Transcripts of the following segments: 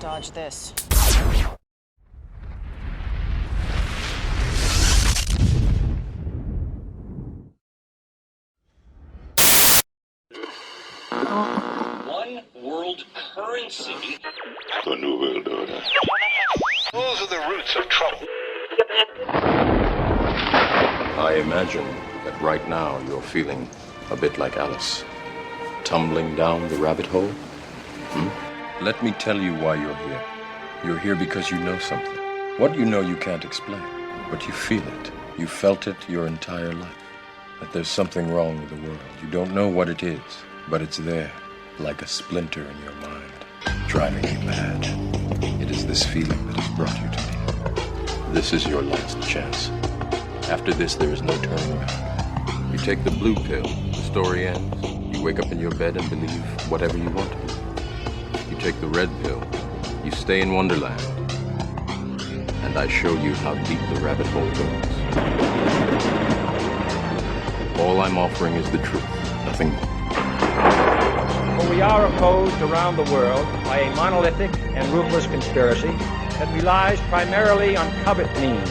Dodge this. One world currency. The New World Order. Those are the roots of trouble. I imagine that right now you're feeling a bit like Alice, tumbling down the rabbit hole. Let me tell you why you're here. You're here because you know something. What you know you can't explain, but you feel it. You felt it your entire life. That there's something wrong with the world. You don't know what it is, but it's there, like a splinter in your mind, driving you mad. It is this feeling that has brought you to me. This is your last chance. After this, there is no turning back. You take the blue pill, the story ends. You wake up in your bed and believe whatever you want to believe. You take the red pill, you stay in Wonderland, and I show you how deep the rabbit hole goes. All I'm offering is the truth, nothing more. For we are opposed around the world by a monolithic and ruthless conspiracy that relies primarily on covert means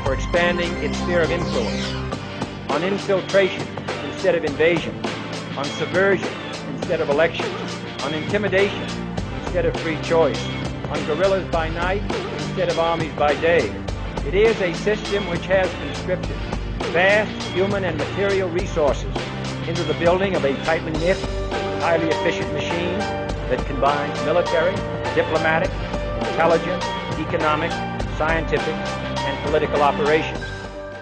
for expanding its sphere of influence, on infiltration instead of invasion, on subversion instead of elections, on intimidation instead of free choice, on guerrillas by night instead of armies by day. It is a system which has conscripted vast human and material resources into the building of a tightly knit, highly efficient machine that combines military, diplomatic, intelligence, economic, scientific, and political operations.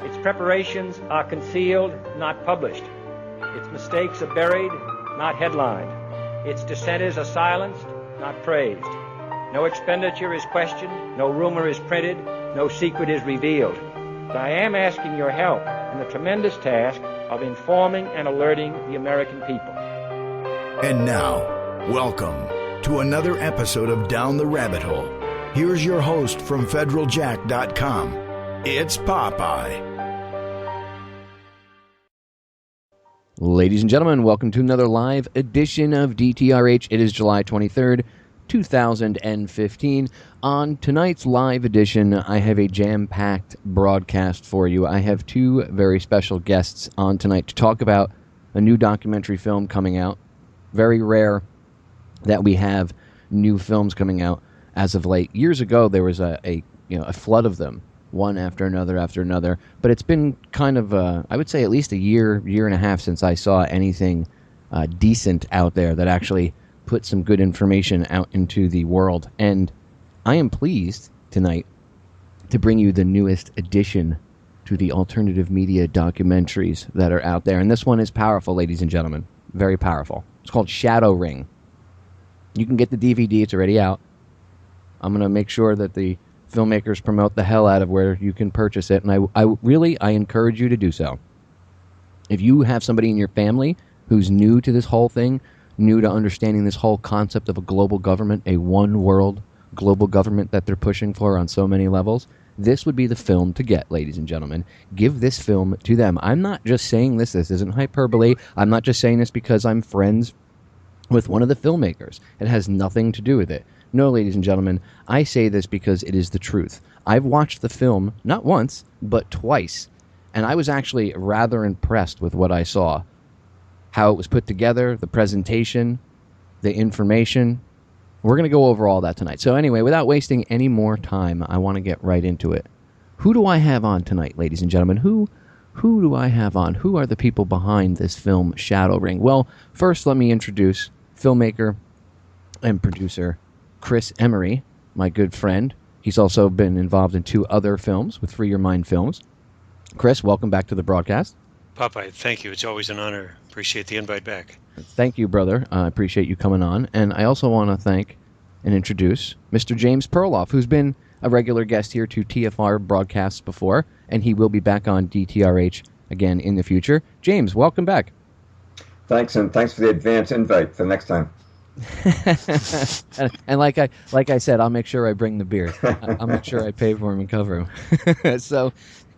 Its preparations are concealed, not published. Its mistakes are buried, not headlined. Its dissenters are silenced, not praised. No expenditure is questioned, no rumor is printed, no secret is revealed. But I am asking your help in the tremendous task of informing and alerting the American people. And now, welcome to another episode of Down the Rabbit Hole. Here's your host from federaljack.com. It's Popeye. Ladies and gentlemen, welcome to another live edition of DTRH. It is July 23rd, 2015. On tonight's live edition, I have a jam-packed broadcast for you. I have two very special guests on tonight to talk about a new documentary film coming out. Very rare that we have new films coming out as of late. Years ago, there was a flood of them, one after another. But it's been kind of, I would say, at least a year and a half since I saw anything decent out there that actually put some good information out into the world. And I am pleased tonight to bring you the newest addition to the alternative media documentaries that are out there. And this one is powerful, ladies and gentlemen. Very powerful. It's called SHADOWRING. You can get the DVD. It's already out. I'm going to make sure that the filmmakers promote the hell out of where you can purchase it. And I encourage you to do so. If you have somebody in your family who's new to this whole thing, new to understanding this whole concept of a global government, a one world global government that they're pushing for on so many levels, this would be the film to get, ladies and gentlemen. Give this film to them. I'm not just saying this isn't hyperbole. I'm not just saying this because I'm friends with one of the filmmakers. It has nothing to do with it. No, ladies and gentlemen, I say this because it is the truth. I've watched the film not once, but twice, and I was actually rather impressed with what I saw. How it was put together, the presentation, the information. We're going to go over all that tonight. So anyway, without wasting any more time, I want to get right into it. Who do I have on tonight, ladies and gentlemen? Who do I have on? Who are the people behind this film, SHADOWRING? Well, first let me introduce filmmaker and producer Chris Emery, my good friend. He's also been involved in two other films with Free Your Mind Films. Chris, welcome back to the broadcast. Popeye, thank you. It's always an honor. Appreciate the invite back. Thank you, brother. I appreciate you coming on. And I also want to thank and introduce Mr. James Perloff, who's been a regular guest here to TFR broadcasts before, and he will be back on DTRH again in the future. James, welcome back. Thanks, and thanks for the advance invite for next time. And like I said, I'll make sure I bring the beer. I'll make sure I pay for him and cover him. So,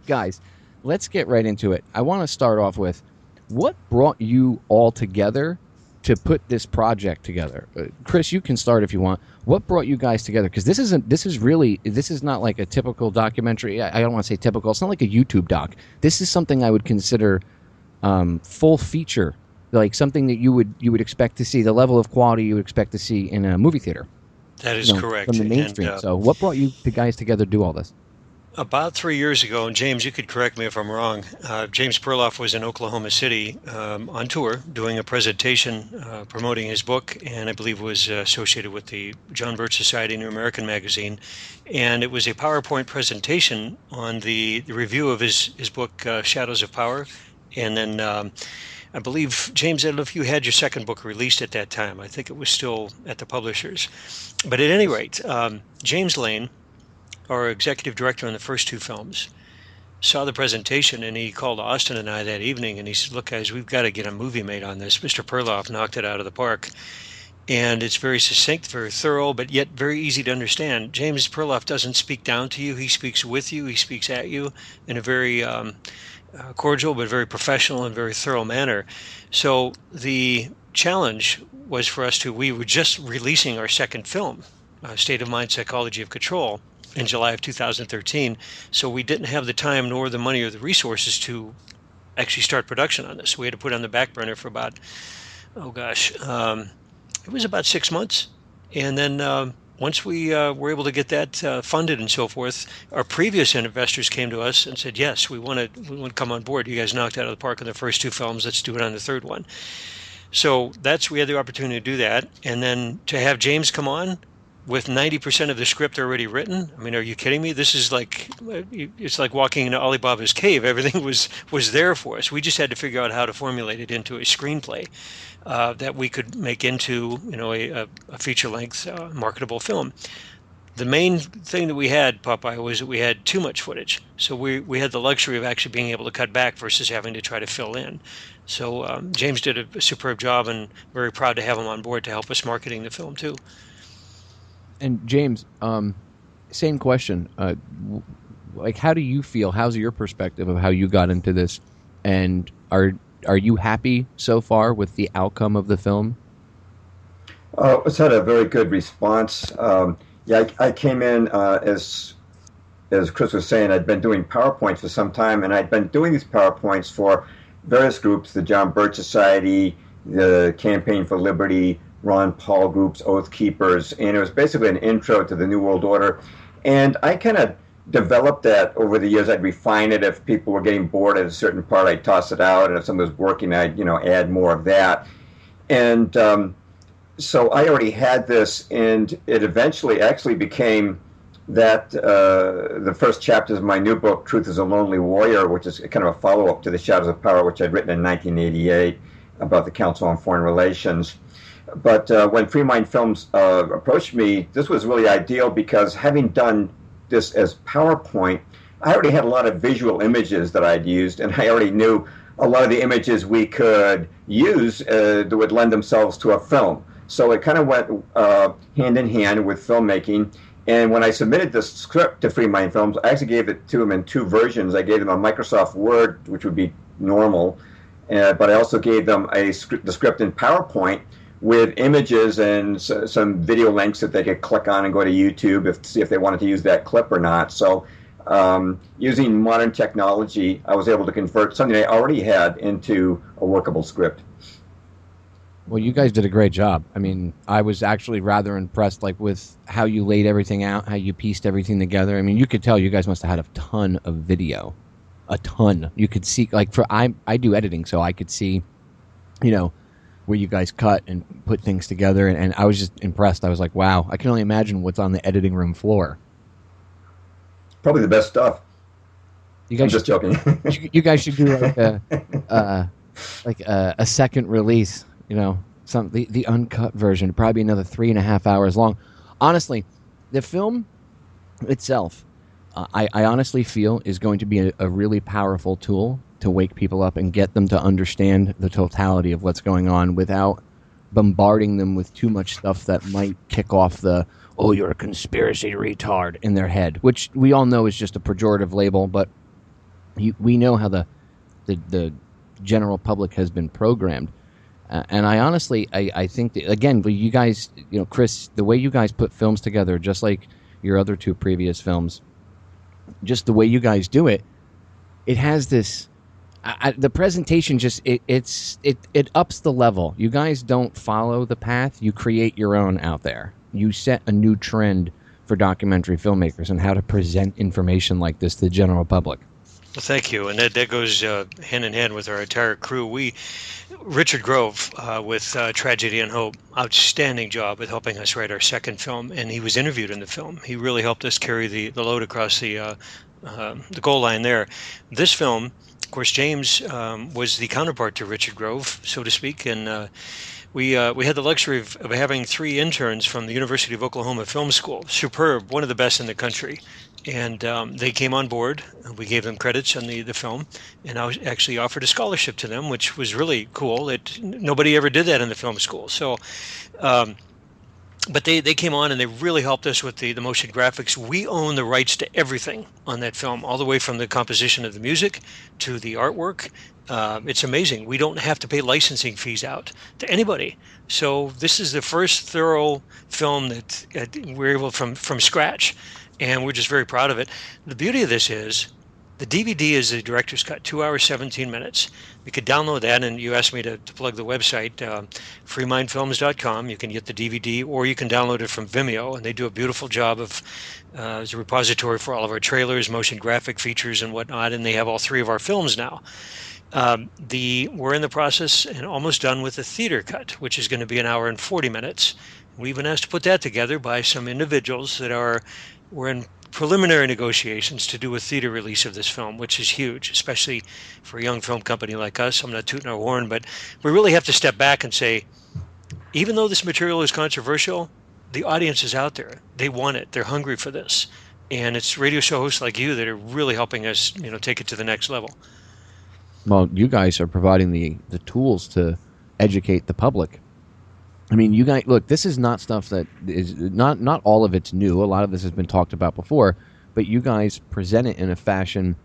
guys, let's get right into it. I want to start off with, what brought you all together to put this project together? Chris, you can start if you want. What brought you guys together? Because this is not like a typical documentary. I don't want to say typical. It's not like a YouTube doc. This is something I would consider full feature, like something that you would expect to see, the level of quality you would expect to see in a movie theater. That is correct. From the mainstream. And, so what brought you guys together to do all this? About 3 years ago, and James, you could correct me if I'm wrong, James Perloff was in Oklahoma City on tour doing a presentation promoting his book, and I believe was associated with the John Birch Society New American magazine. And it was a PowerPoint presentation on the review of his book, Shadows of Power. And then I believe, James, I don't know if you had your second book released at that time. I think it was still at the publishers. But at any rate, James Lane, our executive director on the first two films, saw the presentation, and he called Austin and I that evening, and he said, look, guys, we've got to get a movie made on this. Mr. Perloff knocked it out of the park. And it's very succinct, very thorough, but yet very easy to understand. James Perloff doesn't speak down to you. He speaks with you. He speaks at you in a very cordial but very professional and very thorough manner. So the challenge was for us we were just releasing our second film, State of Mind, Psychology of Control, in July of 2013. So we didn't have the time nor the money or the resources to actually start production on this. We had to put it on the back burner for about, it was about 6 months. And then once we were able to get that funded and so forth, our previous investors came to us and said, yes, we want to come on board. You guys knocked out of the park on the first two films. Let's do it on the third one. So we had the opportunity to do that. And then to have James come on with 90% of the script already written. I mean, are you kidding me? This is it's like walking into Alibaba's cave. Everything was there for us. We just had to figure out how to formulate it into a screenplay that we could make into, a feature-length marketable film. The main thing that we had, Popeye, was that we had too much footage. So we had the luxury of actually being able to cut back versus having to try to fill in. So James did a superb job, and very proud to have him on board to help us marketing the film too. And James, same question. How do you feel? How's your perspective of how you got into this? And are you happy so far with the outcome of the film? It's had a very good response. I came in as Chris was saying. I'd been doing PowerPoints for some time, and I'd been doing these PowerPoints for various groups: the John Birch Society, the Campaign for Liberty, Ron Paul groups, Oath Keepers, and it was basically an intro to the New World Order. And I kind of developed that over the years. I'd refine it. If people were getting bored at a certain part, I'd toss it out, and if something was working, I'd add more of that. And so I already had this, and it eventually actually became that the first chapters of my new book, Truth is a Lonely Warrior, which is kind of a follow-up to The Shadows of Power, which I'd written in 1988 about the Council on Foreign Relations. But when Free Mind Films approached me, this was really ideal because having done this as PowerPoint, I already had a lot of visual images that I'd used, and I already knew a lot of the images we could use that would lend themselves to a film. So it kind of went hand in hand with filmmaking. And when I submitted the script to Free Mind Films, I actually gave it to them in two versions. I gave them a Microsoft Word, which would be normal, but I also gave them the script in PowerPoint with images and some video links that they could click on and go to YouTube to see if they wanted to use that clip or not. So using modern technology, I was able to convert something I already had into a workable script. Well, you guys did a great job. I mean, I was actually rather impressed, with how you laid everything out, how you pieced everything together. I mean, you could tell you guys must have had a ton of video, a ton. You could see, I do editing, so I could see, where you guys cut and put things together, and I was just impressed. I was like, wow, I can only imagine what's on the editing room floor. Probably the best stuff. I'm just joking. You guys should do a second release. The uncut version, probably another 3.5 hours long. Honestly, the film itself, I honestly feel is going to be a really powerful tool to wake people up and get them to understand the totality of what's going on without bombarding them with too much stuff that might kick off you're a conspiracy retard in their head, which we all know is just a pejorative label, but we know how the general public has been programmed. And I honestly, I think that, again, you guys, Chris, the way you guys put films together, just like your other two previous films, just the way you guys do it, it has this. The presentation just it ups the level. You guys don't follow the path; you create your own out there. You set a new trend for documentary filmmakers and how to present information like this to the general public. Well, thank you, and that goes hand in hand with our entire crew. Richard Grove with Tragedy and Hope, outstanding job with helping us write our second film, and he was interviewed in the film. He really helped us carry the load across the goal line there. This film, of course, James was the counterpart to Richard Grove, so to speak, and we had the luxury of having 3 interns from the University of Oklahoma Film School. Superb, one of the best in the country. And they came on board. We gave them credits on the film, and I actually offered a scholarship to them, which was really cool. Nobody ever did that in the film school. So, but they came on and they really helped us with the motion graphics. We own the rights to everything on that film, all the way from the composition of the music to the artwork. It's amazing. We don't have to pay licensing fees out to anybody. So this is the first thorough film that we're able from scratch, and we're just very proud of it. The beauty of this is the DVD is the director's cut, 2 hours, 17 minutes. You could download that, and you asked me to plug the website, freemindfilms.com. You can get the DVD, or you can download it from Vimeo, and they do a beautiful job of as a repository for all of our trailers, motion graphic features, and whatnot, and they have all 3 of our films now. We're in the process and almost done with the theater cut, which is going to be 1 hour and 40 minutes. We've been asked to put that together by some individuals we're in preliminary negotiations to do a theater release of this film, which is huge, especially for a young film company like us. I'm not tooting our horn, but we really have to step back and say, even though this material is controversial, the audience is out there. They want it. They're hungry for this. And it's radio show hosts like you that are really helping us, take it to the next level. Well, you guys are providing the tools to educate the public. I mean, you guys, look, this is not stuff that is not all of it's new. A lot of this has been talked about before, but you guys present it in a fashion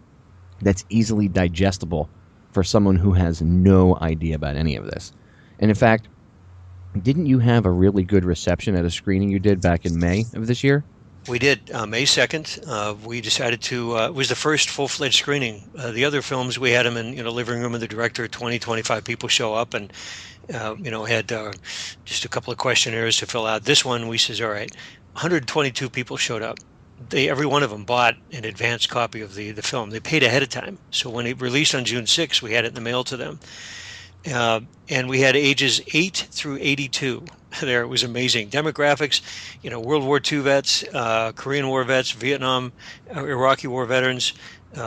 that's easily digestible for someone who has no idea about any of this. And in fact, didn't you have a really good reception at a screening you did back in May of this year? We did. May 2nd, we decided to, it was the first full-fledged screening. The other films, we had them in, living room of the director, 20, 25 people show up, and, had just a couple of questionnaires to fill out. This one, we says, all right, 122 people showed up. Every one of them bought an advanced copy of the film. They paid ahead of time. So when it released on June 6th, we had it in the mail to them. And we had ages 8 through 82 there. It was amazing. Demographics, World War II vets, Korean War vets, Vietnam, Iraqi War veterans,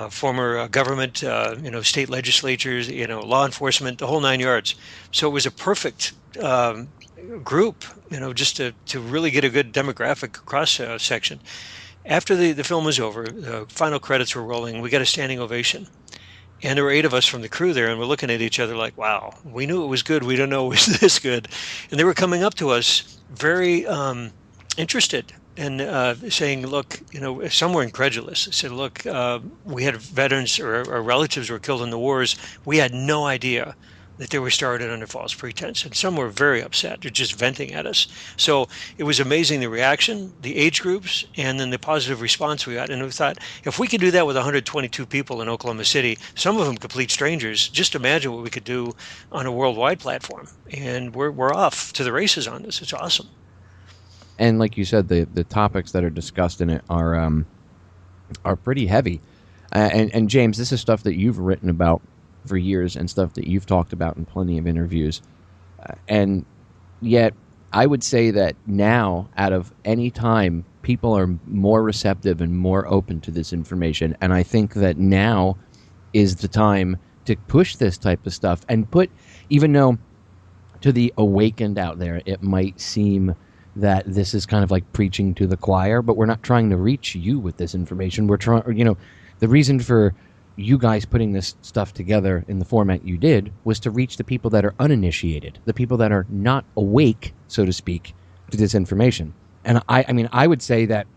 former government, state legislatures, law enforcement, the whole 9 yards. So it was a perfect group, just to really get a good demographic cross section. After the film was over, the final credits were rolling, we got a standing ovation. And there were 8 of us from the crew there, and we're looking at each other like, wow, we knew it was good. We don't know it was this good. And they were coming up to us very interested and saying, look, some were incredulous. They said, look, we had veterans or our relatives were killed in the wars. We had no idea that they were started under false pretense. And some were very upset. They're just venting at us. So it was amazing, the reaction, the age groups, and then the positive response we got. And we thought, if we could do that with 122 people in Oklahoma City, some of them complete strangers, just imagine what we could do on a worldwide platform. And we're off to the races on this. It's awesome. And like you said, the topics that are discussed in it are pretty heavy. And James, this is stuff that you've written about for years and stuff that you've talked about in plenty of interviews. And yet I would say that now, out of any time, people are more receptive and more open to this information. And I think that now is the time to push this type of stuff and even though to the awakened out there, it might seem that this is kind of like preaching to the choir, but we're not trying to reach you with this information. We're trying, the reason for you guys putting this stuff together in the format you did was to reach the people that are uninitiated, the people that are not awake, so to speak, to this information. And I would say that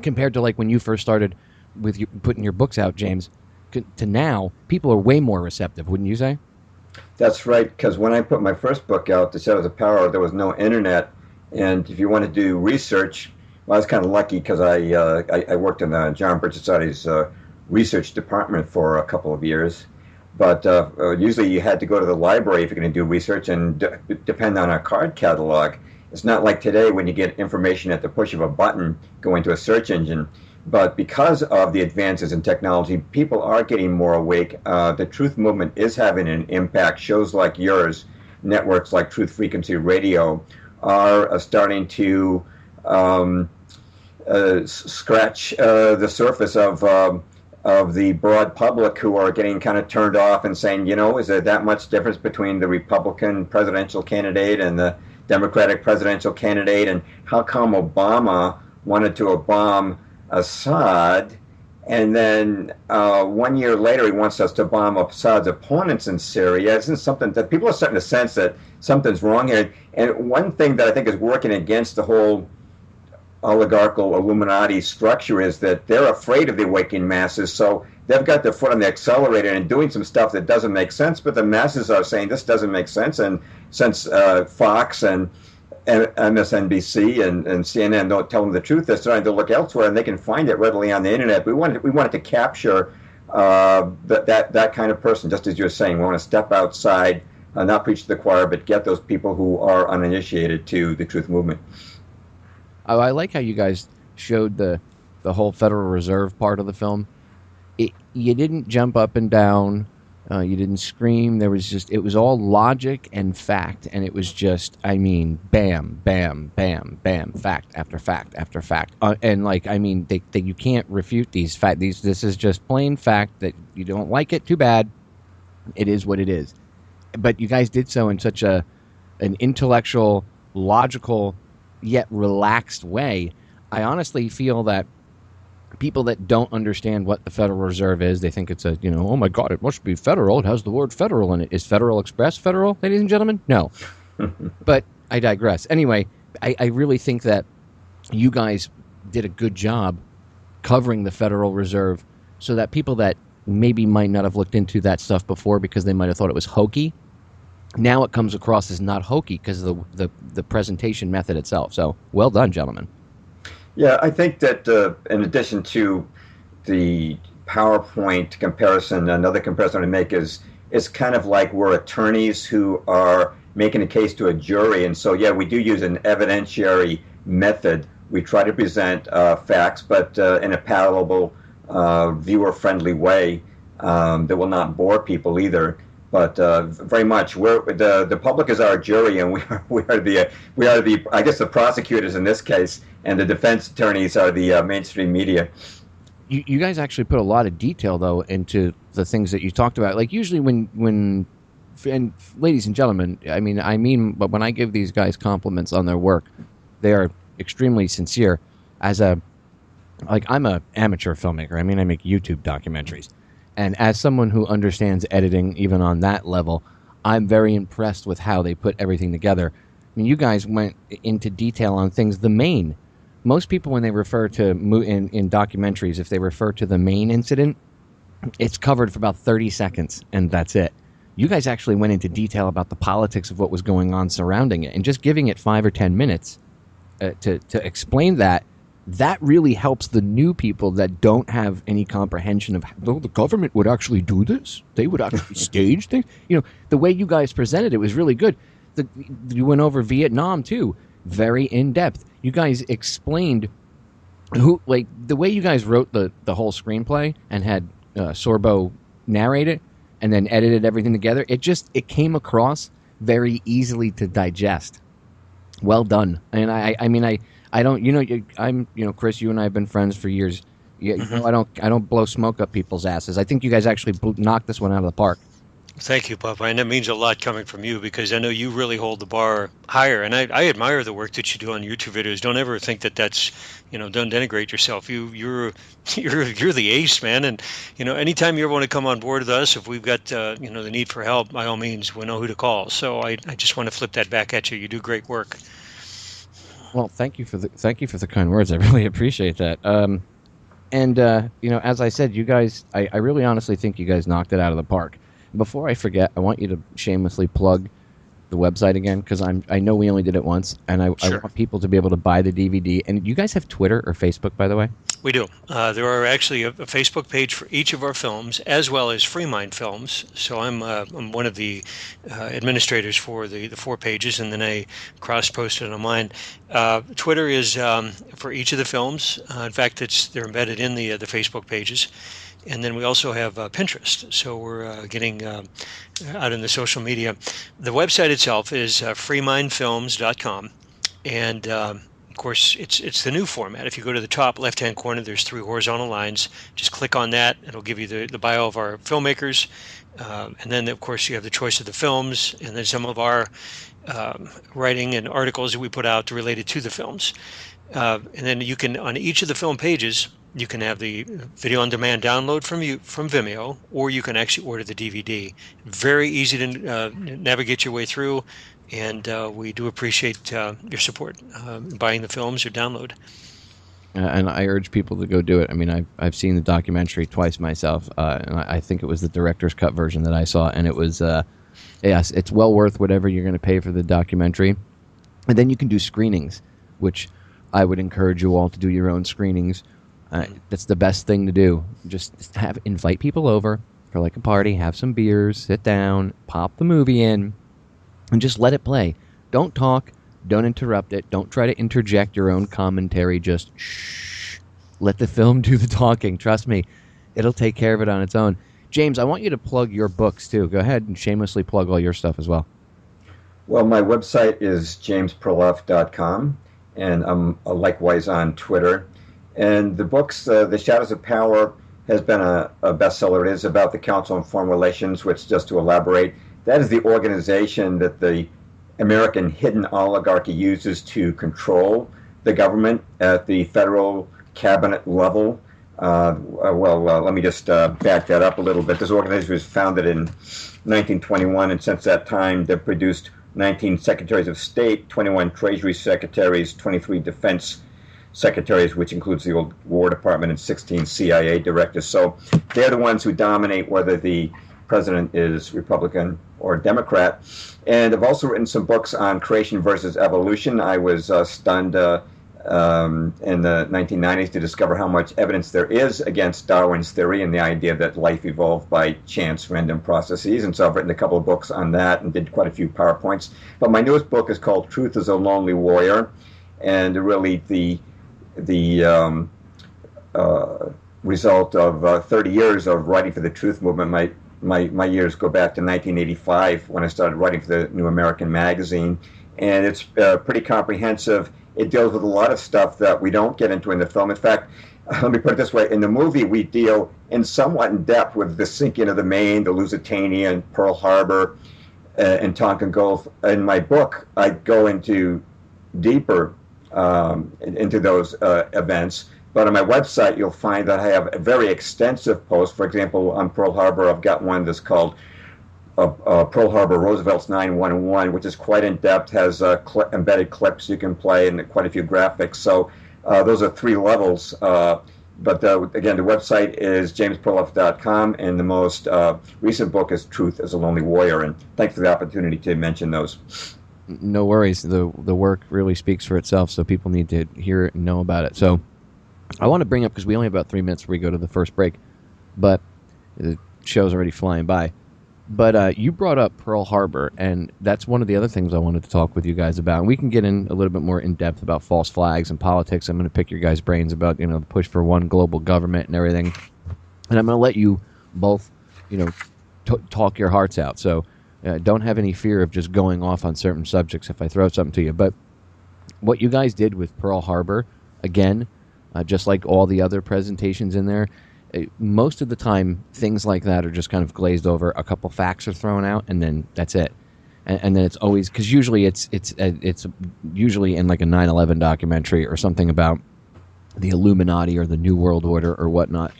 compared to like when you first started with putting your books out, James, to now, people are way more receptive, wouldn't you say? That's right, because when I put my first book out, The Shadows of Power, there was no internet, and if you want to do research, well, I was kind of lucky because I worked in the John Birch Society's research department for a couple of years, but usually you had to go to the library if you're going to do research and depend on a card catalog. It's not like today when you get information at the push of a button going to a search engine. But because of the advances in technology, people are getting more awake. The truth movement is having an impact. Shows like yours, networks like Truth Frequency Radio, are starting to scratch the surface of the broad public who are getting kind of turned off and saying, is there that much difference between the Republican presidential candidate and the Democratic presidential candidate? And how come Obama wanted to bomb Assad, and then 1 year later he wants us to bomb Assad's opponents in Syria? Isn't something that people are starting to sense that something's wrong here? And one thing that I think is working against the whole oligarchical Illuminati structure is that they're afraid of the awakening masses, so they've got their foot on the accelerator and doing some stuff that doesn't make sense, but the masses are saying this doesn't make sense. And since Fox and MSNBC and CNN don't tell them the truth, they're starting to look elsewhere, and they can find it readily on the internet. We wanted to capture that kind of person, just as you're saying. We want to step outside, not preach to the choir, but get those people who are uninitiated to the truth movement. Oh, I like how you guys showed the whole Federal Reserve part of the film. You didn't jump up and down. You didn't scream. It was all logic and fact, and it was just, bam, bam, bam, bam, fact after fact after fact. You can't refute these facts. This is just plain fact. That you don't like it, too bad. It is what it is. But you guys did so in such an intellectual, logical, yet relaxed way. I honestly feel that people that don't understand what the Federal Reserve is, they think it's oh my God, it must be federal. It has the word federal in it. Is Federal Express federal, ladies and gentlemen? No. But I digress. Anyway, I really think that you guys did a good job covering the Federal Reserve so that people that maybe might not have looked into that stuff before because they might have thought it was hokey, now it comes across as not hokey because of the presentation method itself. So well done, gentlemen. Yeah, I think that in addition to the PowerPoint comparison, another comparison to make is it's kind of like we're attorneys who are making a case to a jury. And so, yeah, we do use an evidentiary method. We try to present facts, but in a palatable, viewer-friendly way that will not bore people either. But very much, the public is our jury, and we are the I guess the prosecutors in this case, and the defense attorneys are the mainstream media. You guys actually put a lot of detail though into the things that you talked about. Like usually when and ladies and gentlemen, but when I give these guys compliments on their work, they are extremely sincere. I'm a amateur filmmaker. I make YouTube documentaries. And as someone who understands editing, even on that level, I'm very impressed with how they put everything together. You guys went into detail on things. Most people, when they refer to in documentaries, if they refer to the main incident, it's covered for about 30 seconds, and that's it. You guys actually went into detail about the politics of what was going on surrounding it, and just giving it 5 or 10 minutes to explain that really helps the new people that don't have any comprehension of how the government would actually do this. They would actually stage things. The way you guys presented it was really good. You went over Vietnam too, very in depth. You guys explained the way you guys wrote the whole screenplay and had Sorbo narrate it and then edited everything together. It came across very easily to digest. Well done. And I don't, Chris, you and I have been friends for years. I don't blow smoke up people's asses. I think you guys actually knocked this one out of the park. Thank you, Popeye. And that means a lot coming from you because I know you really hold the bar higher. And I admire the work that you do on YouTube videos. Don't ever think that that's, don't denigrate yourself. You're the ace, man. And, anytime you ever want to come on board with us, if we've got, the need for help, by all means, we know who to call. So I just want to flip that back at you. You do great work. Well, thank you for the kind words. I really appreciate that. As I said, you guys, I really honestly think you guys knocked it out of the park. Before I forget, I want you to shamelessly plug the website again, because I know we only did it once, and I want people to be able to buy the DVD. And you guys have Twitter or Facebook, by the way? We do. There are actually a Facebook page for each of our films, as well as Free Mind Films. So I'm one of the administrators for the 4 pages, and then I cross-posted on mine. Twitter is for each of the films. In fact, they're embedded in the Facebook pages. And then we also have Pinterest. So we're getting out in the social media. The website itself is freemindfilms.com. And of course, it's the new format. If you go to the top left-hand corner, there's 3 horizontal lines. Just click on that. It'll give you the bio of our filmmakers. And then, of course, you have the choice of the films, and then some of our writing and articles that we put out related to the films. And then you can, on each of the film pages, you can have the video on demand download from Vimeo, or you can actually order the DVD. Very easy to navigate your way through, and we do appreciate your support buying the films or download. And I urge people to go do it. I mean, I've seen the documentary twice myself, and I think it was the director's cut version that I saw, and it was, yes, it's well worth whatever you're going to pay for the documentary. And then you can do screenings, which I would encourage you all to do your own screenings. That's the best thing to do. Just invite people over for like a party, have some beers, sit down, pop the movie in, and just let it play. Don't talk. Don't interrupt it. Don't try to interject your own commentary. Just shh. Let the film do the talking. Trust me, it'll take care of it on its own. James, I want you to plug your books too. Go ahead and shamelessly plug all your stuff as well. Well, my website is jamesperloff.com, and I'm likewise on Twitter. And the books, The Shadows of Power, has been a bestseller. It is about the Council on Foreign Relations, which, just to elaborate, that is the organization that the American hidden oligarchy uses to control the government at the federal cabinet level. Let me just back that up a little bit. This organization was founded in 1921, and since that time, they've produced 19 secretaries of state, 21 treasury secretaries, 23 defense secretaries, which includes the old War Department, and 16 CIA directors. So they're the ones who dominate whether the president is Republican or Democrat. And I've also written some books on creation versus evolution. I was stunned in the 1990s to discover how much evidence there is against Darwin's theory and the idea that life evolved by chance, random processes. And so I've written a couple of books on that and did quite a few PowerPoints. But my newest book is called Truth is a Lonely Warrior, and really the result of 30 years of writing for the truth movement. My years go back to 1985 when I started writing for the New American Magazine, and it's pretty comprehensive. It deals with a lot of stuff that we don't get into in the film. In fact, let me put it this way. In the movie, we deal somewhat in depth with the sinking of the Maine, the Lusitania, and Pearl Harbor, and Tonkin Gulf. In my book, I go into deeper into those events. But on my website, you'll find that I have a very extensive post. For example, on Pearl Harbor, I've got one that's called Pearl Harbor Roosevelt's 911, which is quite in-depth, has embedded clips you can play, and quite a few graphics. So those are 3 levels. But again, the website is jamesperloff.com, and the most recent book is Truth is a Lonely Warrior. And thanks for the opportunity to mention those. No worries. The work really speaks for itself, so people need to hear it and know about it. So I want to bring up, because we only have about 3 minutes before we go to the first break, but the show's already flying by. But you brought up Pearl Harbor, and that's one of the other things I wanted to talk with you guys about. And we can get in a little bit more in depth about false flags and politics. I'm going to pick your guys' brains about, the push for one global government and everything. And I'm going to let you both, talk your hearts out. So don't have any fear of just going off on certain subjects if I throw something to you. But what you guys did with Pearl Harbor, again, just like all the other presentations in there, most of the time things like that are just kind of glazed over. A couple facts are thrown out, and then that's it. And then it's always, because usually it's usually in like a 9/11 documentary or something about the Illuminati or the New World Order or whatnot.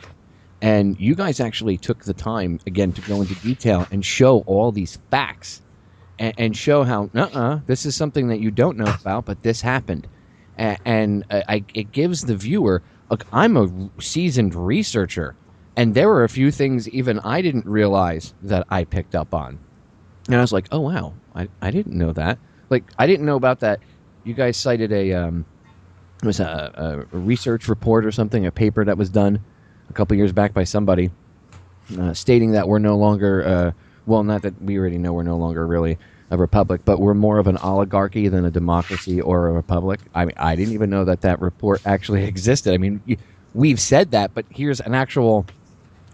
And you guys actually took the time again to go into detail and show all these facts and show how this is something that you don't know about, but this happened. And it gives the viewer, look, I'm a seasoned researcher, And there were a few things even I didn't realize that I picked up on. And I was like, oh, wow, I didn't know that. Like, I didn't know about that. You guys cited it was a research report or something, a paper that was done a couple years back by somebody stating that we're no longer, well, not that we already know we're no longer really a republic, but we're more of an oligarchy than a democracy or a republic. I mean, I didn't even know that report actually existed. I mean, we've said that, but here's an actual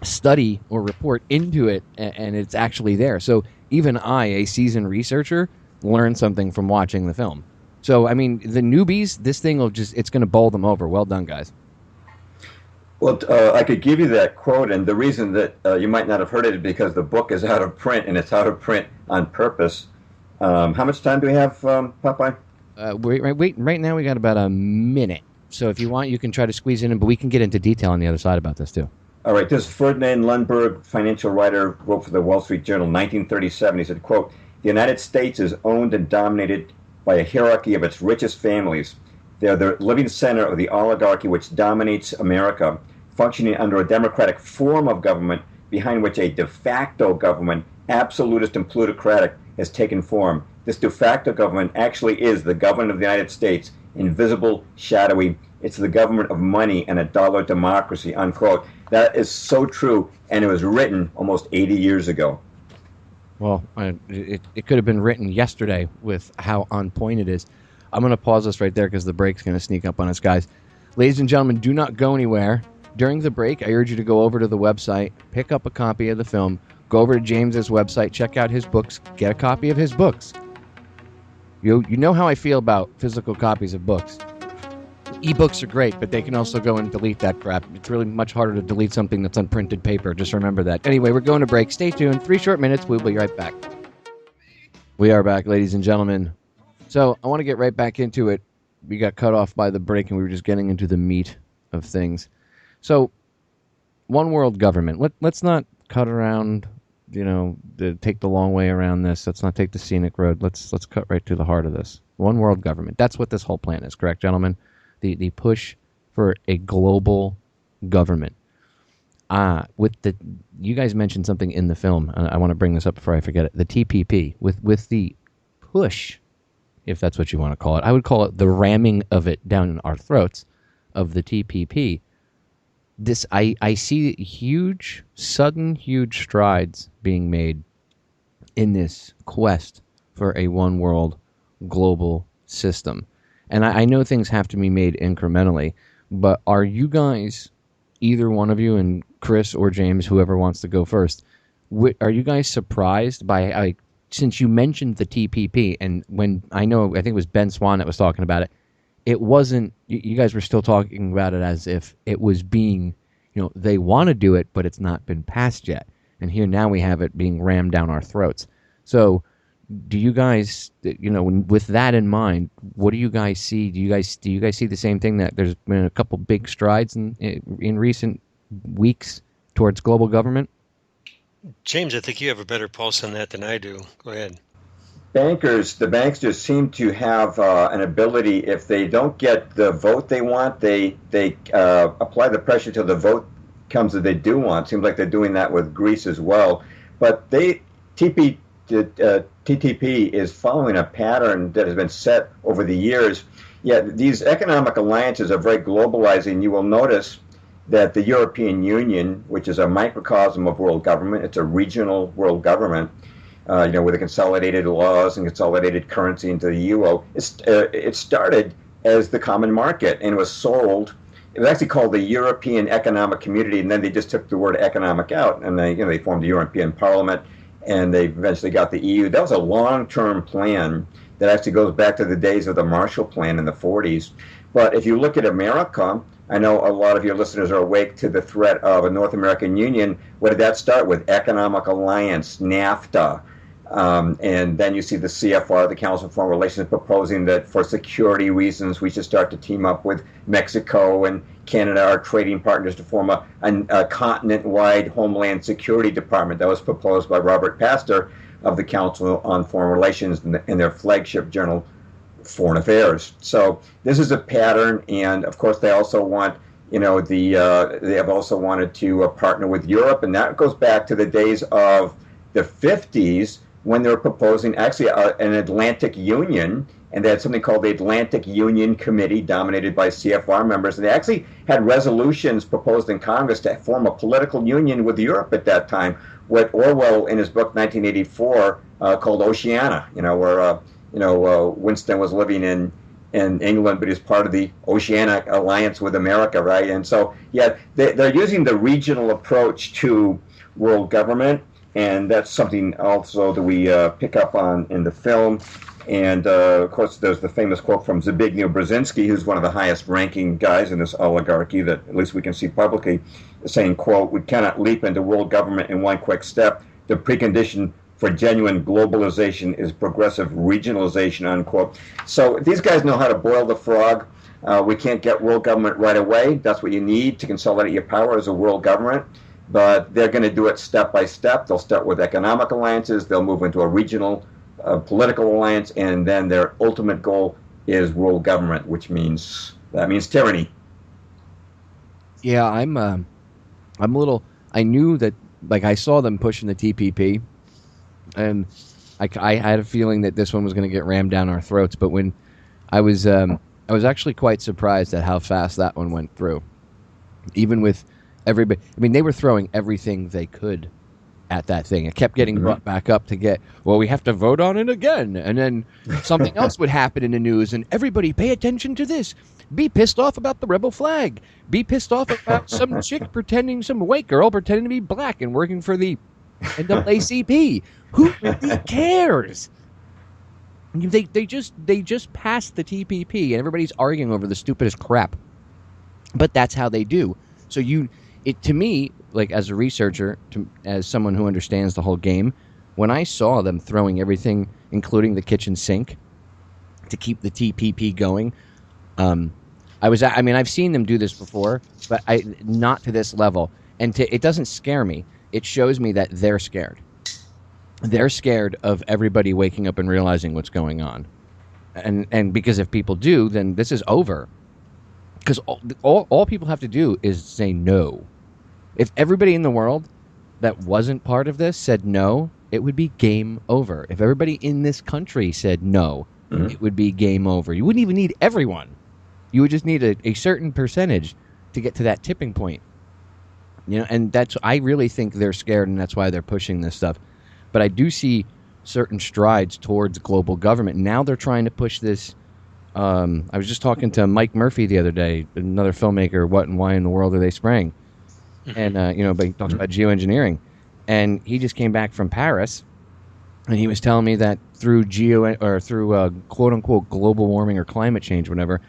study or report into it, and it's actually there. So even I, a seasoned researcher, learned something from watching the film. So, I mean, the newbies, this thing it's going to bowl them over. Well done, guys. Well, I could give you that quote, and the reason that you might not have heard it is because the book is out of print, and it's out of print on purpose. How much time do we have, Popeye? Right now we got about a minute. So if you want, you can try to squeeze in, but we can get into detail on the other side about this, too. All right, this is Ferdinand Lundberg, financial writer, wrote for the Wall Street Journal, 1937. He said, quote, "The United States is owned and dominated by a hierarchy of its richest families. They are the living center of the oligarchy which dominates America, functioning under a democratic form of government behind which a de facto government, absolutist and plutocratic, has taken form. This de facto government actually is the government of the United States, invisible, shadowy. It's the government of money and a dollar democracy," unquote. That is so true, and it was written almost 80 years ago. Well, it could have been written yesterday with how on point it is. I'm going to pause this right there because the break's going to sneak up on us, guys. Ladies and gentlemen, do not go anywhere. During the break, I urge you to go over to the website, pick up a copy of the film, go over to James's website, check out his books, get a copy of his books. You know how I feel about physical copies of books. Ebooks are great, but they can also go and delete that crap. It's really much harder to delete something that's on printed paper. Just remember that. Anyway, we're going to break. Stay tuned. 3 short minutes. We'll be right back. We are back, ladies and gentlemen. So I want to get right back into it. We got cut off by the break, and we were just getting into the meat of things. So, one world government. Let's not cut around, take the long way around this. Let's not take the scenic road. Let's cut right to the heart of this. One world government. That's what this whole plan is, correct, gentlemen? The push for a global government. You guys mentioned something in the film. I want to bring this up before I forget it. The TPP with the push, if that's what you want to call it. I would call it the ramming of it down our throats of the TPP. I see sudden huge strides being made in this quest for a one world global system. And I know things have to be made incrementally, but are you guys, either one of you, and Chris or James, whoever wants to go first, are you guys surprised by, since you mentioned the TPP, and I think it was Ben Swan that was talking about it, it wasn't, you guys were still talking about it as if it was being, they want to do it, but it's not been passed yet. And here now we have it being rammed down our throats. So, do you guys, with that in mind, what do you guys see? Do you guys see the same thing, that there's been a couple big strides in recent weeks towards global government? James, I think you have a better pulse on that than I do. Go ahead. The banks just seem to have an ability, if they don't get the vote they want, they apply the pressure till the vote comes that they do want. Seems like they're doing that with Greece as well. But TTP is following a pattern that has been set over the years. Yet these economic alliances are very globalizing. You will notice that the European Union, which is a microcosm of world government, it's a regional world government, with the consolidated laws and consolidated currency into the euro. It started as the common market and was sold. It was actually called the European Economic Community, and then they just took the word economic out, and they formed the European Parliament, and they eventually got the EU. That was a long-term plan that actually goes back to the days of the Marshall Plan in the 40s. But if you look at America, I know a lot of your listeners are awake to the threat of a North American Union. What did that start with? Economic Alliance, NAFTA. And then you see the CFR, the Council on Foreign Relations, proposing that for security reasons we should start to team up with Mexico and Canada, our trading partners, to form a continent-wide Homeland Security Department. That was proposed by Robert Pastor of the Council on Foreign Relations in their flagship journal, Foreign Affairs. So this is a pattern, and of course they also want They have also wanted to partner with Europe, and that goes back to the days of the 50s when they were proposing actually an Atlantic Union, and they had something called the Atlantic Union Committee, dominated by CFR members, and they actually had resolutions proposed in Congress to form a political union with Europe at that time. What Orwell, in his book 1984, called Oceania, where Winston was living in England, but he's part of the Oceanic Alliance with America, right? And so, yeah, they're using the regional approach to world government, and that's something also that we pick up on in the film. And, of course, there's the famous quote from Zbigniew Brzezinski, who's one of the highest-ranking guys in this oligarchy that at least we can see publicly, saying, quote, "We cannot leap into world government in one quick step. The precondition for genuine globalization is progressive regionalization," unquote. So these guys know how to boil the frog. We can't get world government right away. That's what you need to consolidate your power as a world government. But they're going to do it step by step. They'll start with economic alliances. They'll move into a regional political alliance, and then their ultimate goal is world government, which means tyranny. Yeah, I'm a little. I knew that, like, I saw them pushing the TPP, and I had a feeling that this one was going to get rammed down our throats. But when I was actually quite surprised at how fast that one went through, even with everybody. I mean, they were throwing everything they could at that thing. It kept getting brought back up to get, well, we have to vote on it again. And then something else would happen in the news, and everybody pay attention to this. Be pissed off about the rebel flag. Be pissed off about some chick pretending, some white girl pretending to be black and working for the NAACP. Who really cares? They just passed the TPP, and everybody's arguing over the stupidest crap. But that's how they do. So to me, like, as a researcher, as someone who understands the whole game, when I saw them throwing everything, including the kitchen sink, to keep the TPP going, I've seen them do this before, but not to this level. And it doesn't scare me. It shows me that they're scared. They're scared of everybody waking up and realizing what's going on. And because if people do, then this is over. Because all people have to do is say no. If everybody in the world that wasn't part of this said no, it would be game over. If everybody in this country said no, it would be game over. You wouldn't even need everyone. You would just need a certain percentage to get to that tipping point. And I really think they're scared, and that's why they're pushing this stuff. But I do see certain strides towards global government. Now they're trying to push this. I was just talking to Mike Murphy the other day, another filmmaker. What and why in the world are they spraying? And but he talks about geoengineering, and he just came back from Paris, and he was telling me that through quote unquote global warming or climate change, whatever,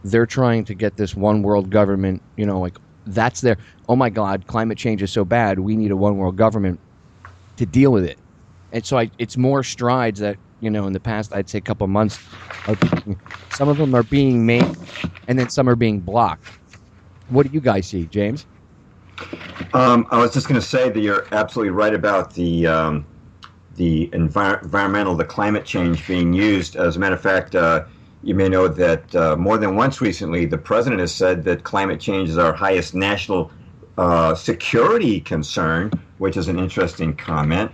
they're trying to get this one world government. Like, that's their, oh my God, climate change is so bad, we need a one world government to deal with it. And so it's more strides that in the past, I'd say a couple of months, some of them are being made, and then some are being blocked. What do you guys see, James? I was just going to say that you're absolutely right about the environmental, the climate change being used. As a matter of fact, you may know that more than once recently, the president has said that climate change is our highest national security concern, which is an interesting comment.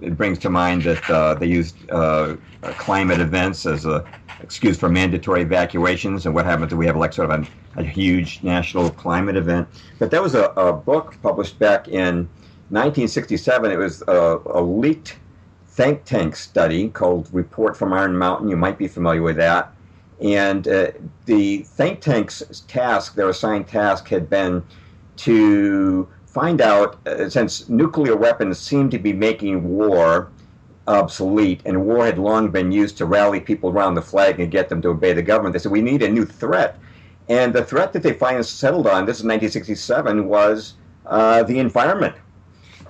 It brings to mind that they used climate events as an excuse for mandatory evacuations, and what happens if we have like sort of a huge national climate event. But that was a book published back in 1967. It was a leaked think tank study called Report from Iron Mountain. You might be familiar with that. And the think tank's task, their assigned task, had been to find out, since nuclear weapons seemed to be making war obsolete, and war had long been used to rally people around the flag and get them to obey the government, they said, we need a new threat. And the threat that they finally settled on, this is 1967, was the environment.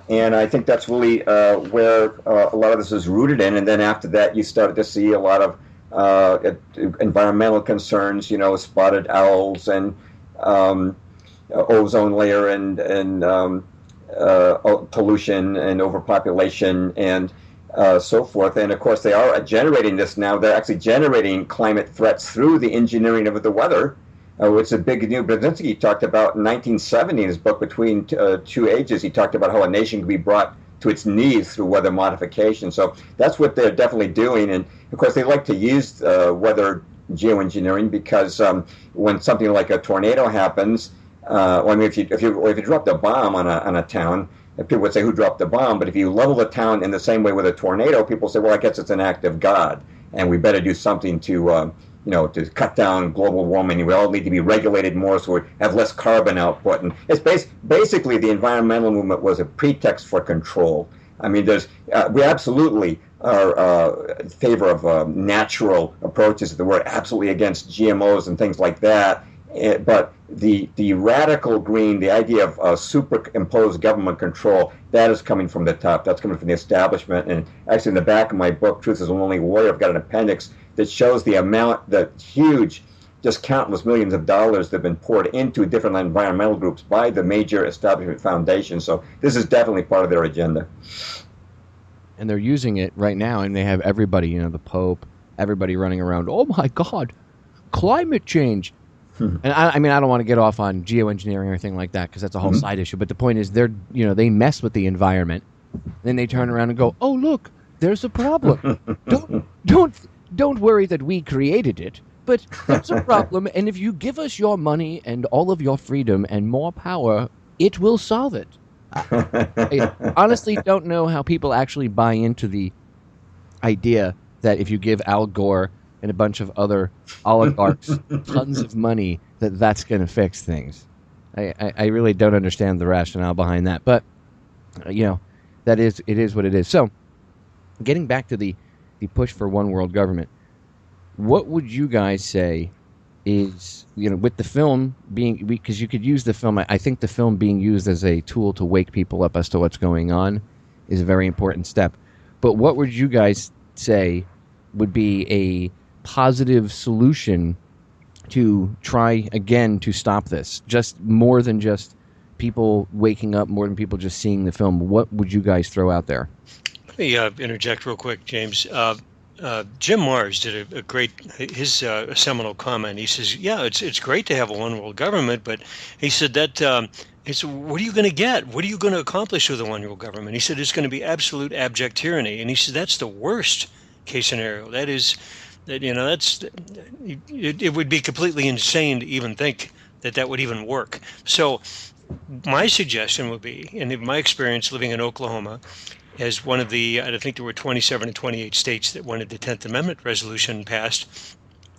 And I think that's really where a lot of this is rooted in. And then after that, you started to see a lot of environmental concerns, spotted owls and ozone layer and pollution and overpopulation and so forth. And of course, they are generating this now. They're actually generating climate threats through the engineering of the weather. It's a big new. Brzezinski talked about in 1970 in his book Between Two Ages. He talked about how a nation can be brought to its knees through weather modification. So that's what they're definitely doing. And of course, they like to use weather geoengineering because when something like a tornado happens, well, I mean, if you dropped a bomb on a town, people would say, who dropped the bomb? But if you level the town in the same way with a tornado, people say, well, I guess it's an act of God, and we better do something to to cut down global warming. We all need to be regulated more so we have less carbon output. And it's basically the environmental movement was a pretext for control. I mean, we absolutely are in favor of natural approaches. We're absolutely against GMOs and things like that. But the radical green, the idea of superimposed government control, that is coming from the top. That's coming from the establishment. And actually, in the back of my book, Truth is a Lonely Warrior, I've got an appendix that shows the amount, the huge, just countless millions of dollars that have been poured into different environmental groups by the major establishment foundations. So this is definitely part of their agenda. And they're using it right now, and they have everybody, the Pope, everybody running around, oh my God, climate change. And I mean, I don't want to get off on geoengineering or anything like that because that's a whole side issue. But the point is, they mess with the environment, then they turn around and go, "Oh, look, there's a problem. don't worry that we created it, but there's a problem. And if you give us your money and all of your freedom and more power, it will solve it." I honestly don't know how people actually buy into the idea that if you give Al Gore and a bunch of other oligarchs tons of money, that's going to fix things. I really don't understand the rationale behind that. But, it is what it is. So, getting back to the push for one world government, what would you guys say is, with the film being, because you could use the film, I think the film being used as a tool to wake people up as to what's going on is a very important step. But what would you guys say would be a positive solution to try again to stop this? Just more than just people waking up, more than people just seeing the film. What would you guys throw out there? Let me interject real quick, James. Jim Marrs did a great, his seminal comment. He says, yeah, it's great to have a one world government, but he said that, what are you going to get? What are you going to accomplish with a one world government? He said it's going to be absolute abject tyranny. And he said that's the worst case scenario. That is, it would be completely insane to even think that would even work. So my suggestion would be, and in my experience living in Oklahoma, as one of the, I think there were 27 or 28 states that wanted the 10th Amendment resolution passed,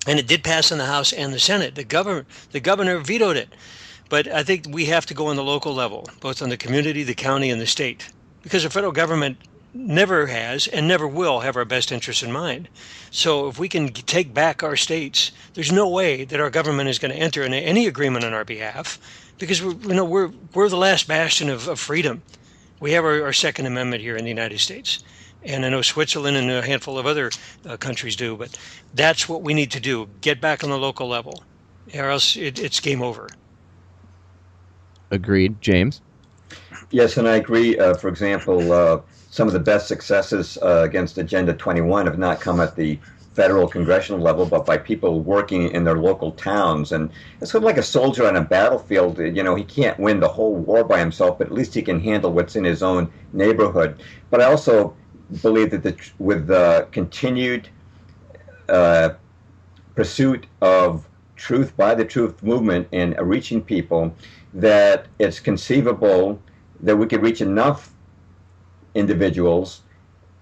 and it did pass in the House and the Senate. The governor vetoed it. But I think we have to go on the local level, both on the community, the county, and the state, because the federal government never has and never will have our best interests in mind. So if we can take back our states, there's no way that our government is going to enter into any agreement on our behalf, because we're the last bastion of freedom. We have our Second Amendment here in the United States, and I know Switzerland and a handful of other countries do. But that's what we need to do: get back on the local level, or else it's game over. Agreed, James. Yes, and I agree. For example, some of the best successes against Agenda 21 have not come at the federal congressional level, but by people working in their local towns. And it's sort of like a soldier on a battlefield. He can't win the whole war by himself, but at least he can handle what's in his own neighborhood. But I also believe that with the continued pursuit of truth by the truth movement and reaching people, that it's conceivable that we could reach enough individuals,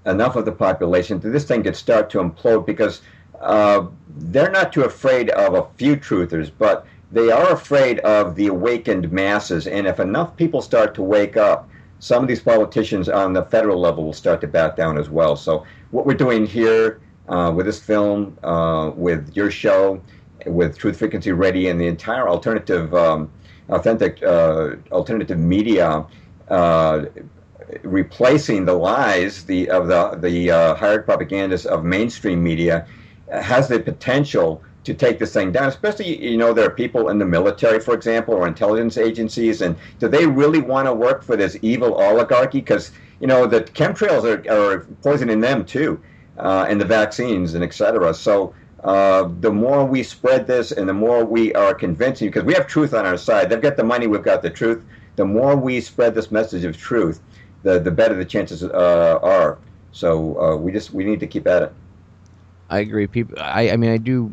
enough of the population, that this thing could start to implode, because they're not too afraid of a few truthers, but they are afraid of the awakened masses. And if enough people start to wake up, some of these politicians on the federal level will start to back down as well. So what we're doing here with this film, with your show, with Truth Frequency Ready, and the entire alternative media, replacing the lies of the hired propagandists of mainstream media, has the potential to take this thing down. Especially, there are people in the military, for example, or intelligence agencies, and do they really want to work for this evil oligarchy? Because the chemtrails are poisoning them too, and the vaccines and etc. So The more we spread this and the more we are convincing, because we have truth on our side. They've got the money, we've got the truth. The more we spread this message of truth, the better the chances are. So we need to keep at it. I agree. I mean, I do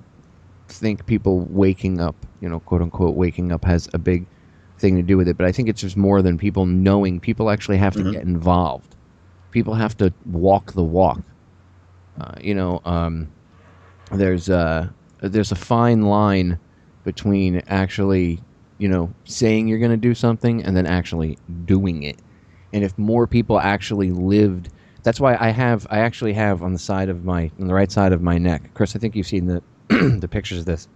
think people waking up, quote unquote, waking up has a big thing to do with it. But I think it's just more than people knowing. People actually have to get involved. People have to walk the walk. There's a fine line between actually, saying you're going to do something and then actually doing it. And if more people actually lived, that's why I actually have on the right side of my neck. Chris, I think you've seen the the pictures of this.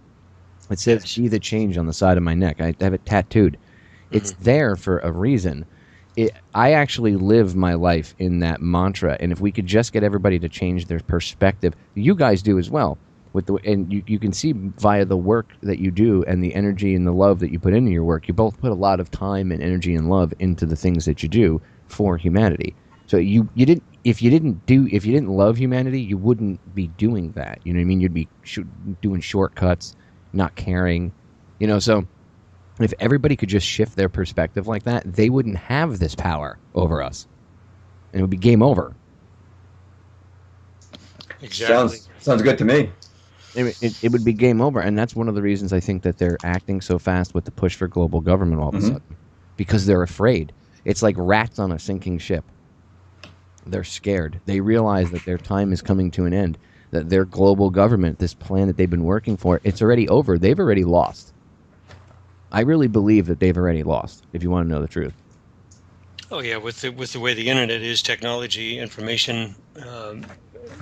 It says "Be the change" on the side of my neck. I have it tattooed. It's there for a reason. I actually live my life in that mantra, and if we could just get everybody to change their perspective, you guys do as well. And you can see via the work that you do and the energy and the love that you put into your work, you both put a lot of time and energy and love into the things that you do for humanity. So if you didn't love humanity, you wouldn't be doing that. You know what I mean? You'd be doing shortcuts, not caring. So if everybody could just shift their perspective like that, they wouldn't have this power over us, and it would be game over. Exactly. Sounds good to me. It would be game over, and that's one of the reasons I think that they're acting so fast with the push for global government all of a sudden, because they're afraid. It's like rats on a sinking ship. They're scared. They realize that their time is coming to an end, that their global government, this plan that they've been working for, it's already over. They've already lost. I really believe that they've already lost, if you want to know the truth. Oh yeah, with the way the internet is, technology, information,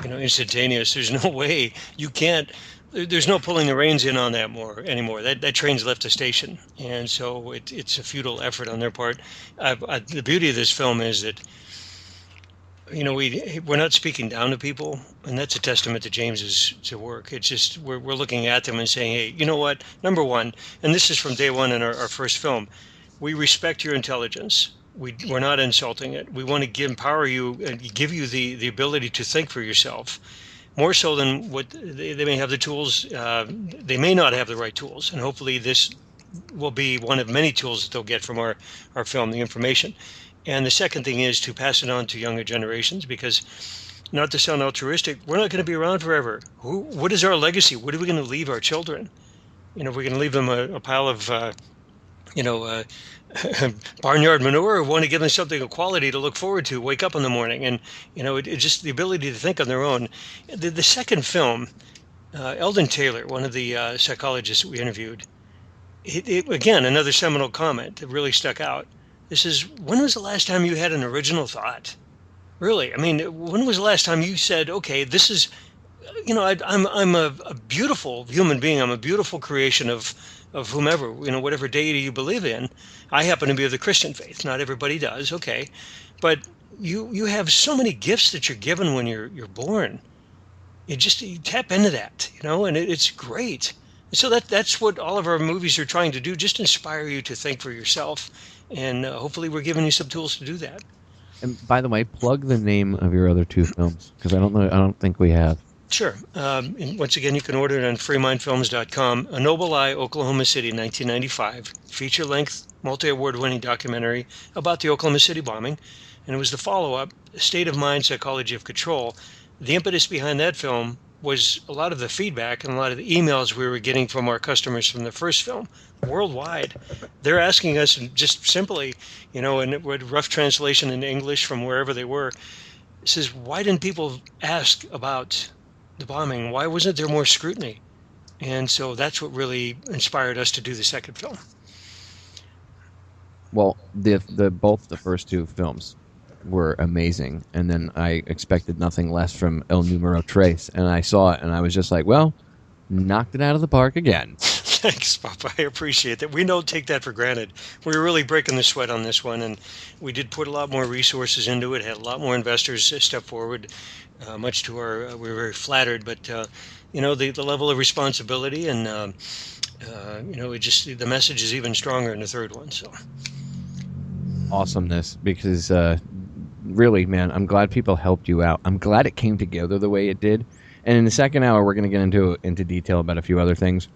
instantaneous. There's no way you can't. There's no pulling the reins in on that anymore. That train's left the station, and so it's a futile effort on their part. The beauty of this film is that we're not speaking down to people, and that's a testament to James's work. It's just we're looking at them and saying, hey, you know what? Number one, and this is from day one in our first film, we respect your intelligence. We're not insulting it. We want to empower you and give you the ability to think for yourself, more so than what they may have the tools. They may not have the right tools, and hopefully this will be one of many tools that they'll get from our film, the information. And the second thing is to pass it on to younger generations, because, not to sound altruistic, we're not going to be around forever. What is our legacy? What are we going to leave our children? We're going to leave them a pile of barnyard manure, or want to give them something of quality to look forward to, wake up in the morning, and it's just the ability to think on their own. The second film, Eldon Taylor, one of the psychologists that we interviewed, again, another seminal comment that really stuck out. This is, when was the last time you had an original thought? Really, I mean, when was the last time you said, okay, this is, I'm a beautiful human being. I'm a beautiful creation of whomever, whatever deity you believe in. I happen to be of the Christian faith. Not everybody does, okay. But you have so many gifts that you're given when you're born. You tap into that, and it's great. So that's what all of our movies are trying to do, just inspire you to think for yourself. And hopefully we're giving you some tools to do that. And by the way, plug the name of your other two films, because I don't think we have. Sure. And once again, you can order it on freemindfilms.com. A Noble Eye, Oklahoma City, 1995, feature-length, multi-award-winning documentary about the Oklahoma City bombing. And it was the follow-up, State of Mind, Psychology of Control. The impetus behind that film was a lot of the feedback and a lot of the emails we were getting from our customers from the first film worldwide. They're asking us just simply, in with rough translation into English from wherever they were, it says, why didn't people ask about the bombing? Why wasn't there more scrutiny? And so that's what really inspired us to do the second film. Well, both the first two films were amazing, and then I expected nothing less from El Numero Tres, and I saw it, and I was just like, well, knocked it out of the park again. Thanks, Papa. I appreciate that. We don't take that for granted. We were really breaking the sweat on this one, and we did put a lot more resources into it, had a lot more investors step forward, much to our, we were very flattered, but, the level of responsibility and, the message is even stronger in the third one, so. Awesomeness, because really, man, I'm glad people helped you out. I'm glad it came together the way it did, And in the second hour, we're going to get into detail about a few other things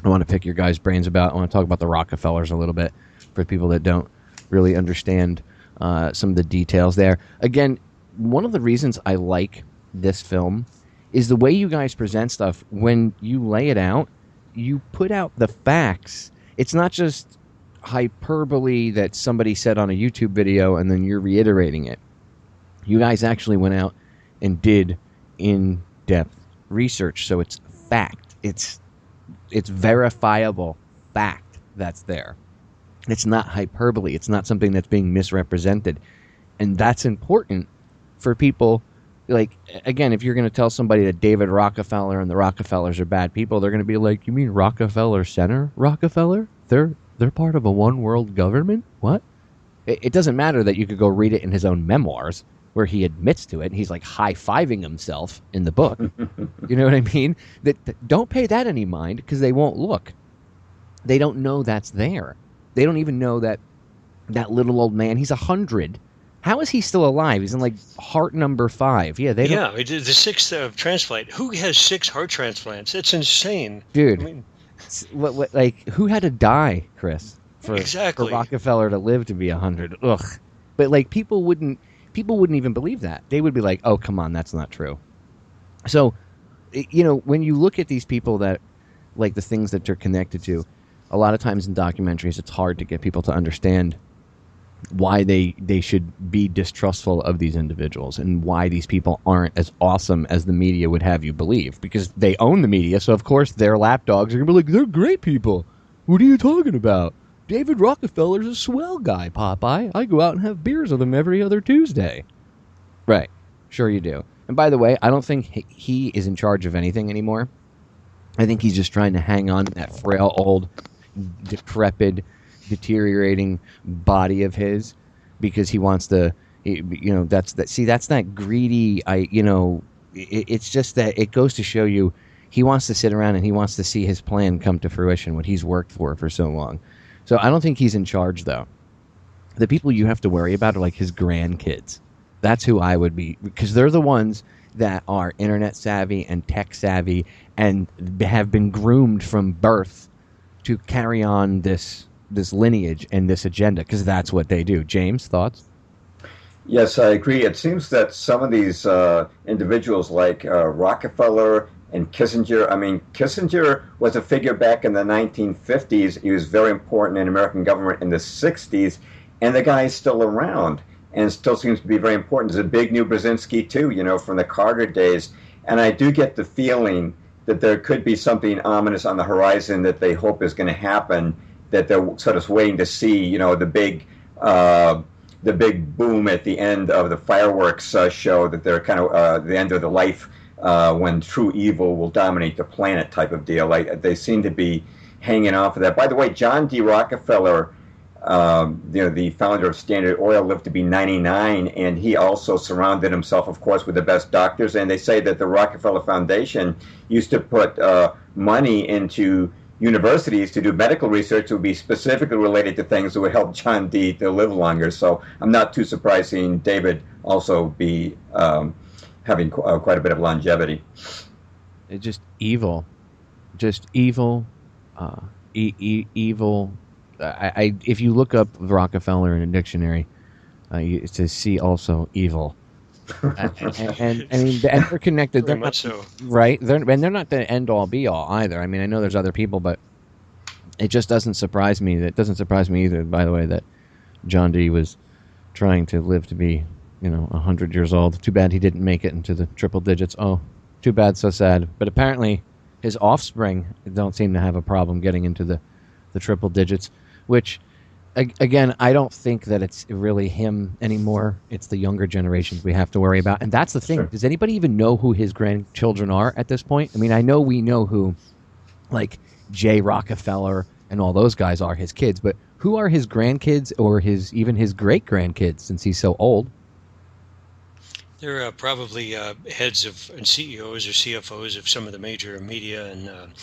I want to pick your guys' brains about. I want to talk about the Rockefellers a little bit for people that don't really understand some of the details there. Again, one of the reasons I like this film is the way you guys present stuff. When you lay it out, you put out the facts. It's not just hyperbole that somebody said on a YouTube video and then you're reiterating it. You guys actually went out and did in-depth research, so it's fact. It's verifiable fact that's there. It's not hyperbole. It's not something that's being misrepresented. And that's important for people. Like, again, if you're going to tell somebody that David Rockefeller and the Rockefellers are bad people, they're going to be like, you mean Rockefeller Center Rockefeller? They're part of a one world government? What? It doesn't matter that you could go read it in his own memoirs where he admits to it. He's like high-fiving himself in the book. You know what I mean? Don't pay that any mind because they won't look. They don't know that's there. They don't even know that little old man, he's 100. How is he still alive? He's in like heart number 5. Yeah, they don't. Yeah, the 6th transplant. Who has 6 heart transplants? That's insane. Dude, I mean, like who had to die, Chris, for exactly. Rockefeller to live to be 100? Ugh. But like people wouldn't even believe that. They would be like, "Oh, come on, that's not true." So, when you look at these people that, like the things that they're connected to, a lot of times in documentaries, it's hard to get people to understand why they should be distrustful of these individuals and why these people aren't as awesome as the media would have you believe, because they own the media. So of course their lapdogs are gonna be like, they're great people. What are you talking about? David Rockefeller's a swell guy, Popeye. I go out and have beers with him every other Tuesday. Right. Sure you do. And by the way, I don't think he is in charge of anything anymore. I think he's just trying to hang on to that frail, old, decrepit, deteriorating body of his, because he wants to, that's that greedy. It's just that it goes to show you he wants to sit around and he wants to see his plan come to fruition, what he's worked for so long. So I don't think he's in charge, though. The people you have to worry about are like his grandkids. That's who I would be, because they're the ones that are internet savvy and tech savvy and have been groomed from birth to carry on this lineage and this agenda, because that's what they do. James, thoughts? Yes, I agree. It seems that some of these individuals like Rockefeller and Kissinger, Kissinger was a figure back in the 1950s. He was very important in American government in the 60s, and the guy's still around and still seems to be very important. There's a big new Brzezinski too, from the Carter days. And I do get the feeling that there could be something ominous on the horizon that they hope is going to happen, that they're sort of waiting to see, the big boom at the end of the fireworks show, that they're kind of the end of the life when true evil will dominate the planet type of deal. They seem to be hanging off of that. By the way, John D. Rockefeller, the founder of Standard Oil, lived to be 99, and he also surrounded himself, of course, with the best doctors. And they say that the Rockefeller Foundation used to put money into universities to do medical research that would be specifically related to things that would help John D. to live longer. So I'm not too surprised seeing David also be having quite a bit of longevity. It's just evil. Evil. If you look up Rockefeller in a dictionary, it says see also evil. and they're connected. They're not, so. Right? They're not the end all be all either. I know there's other people, but it just doesn't surprise me. It doesn't surprise me either, by the way, that John D. was trying to live to be, 100 years old. Too bad he didn't make it into the triple digits. Oh, too bad, so sad. But apparently his offspring don't seem to have a problem getting into the triple digits, which, again, I don't think that it's really him anymore. It's the younger generations we have to worry about. And that's the thing. Sure. Does anybody even know who his grandchildren are at this point? I know we know who, like, Jay Rockefeller and all those guys are his kids, but who are his grandkids or even his great-grandkids, since he's so old? They're probably heads of and CEOs or CFOs of some of the major media and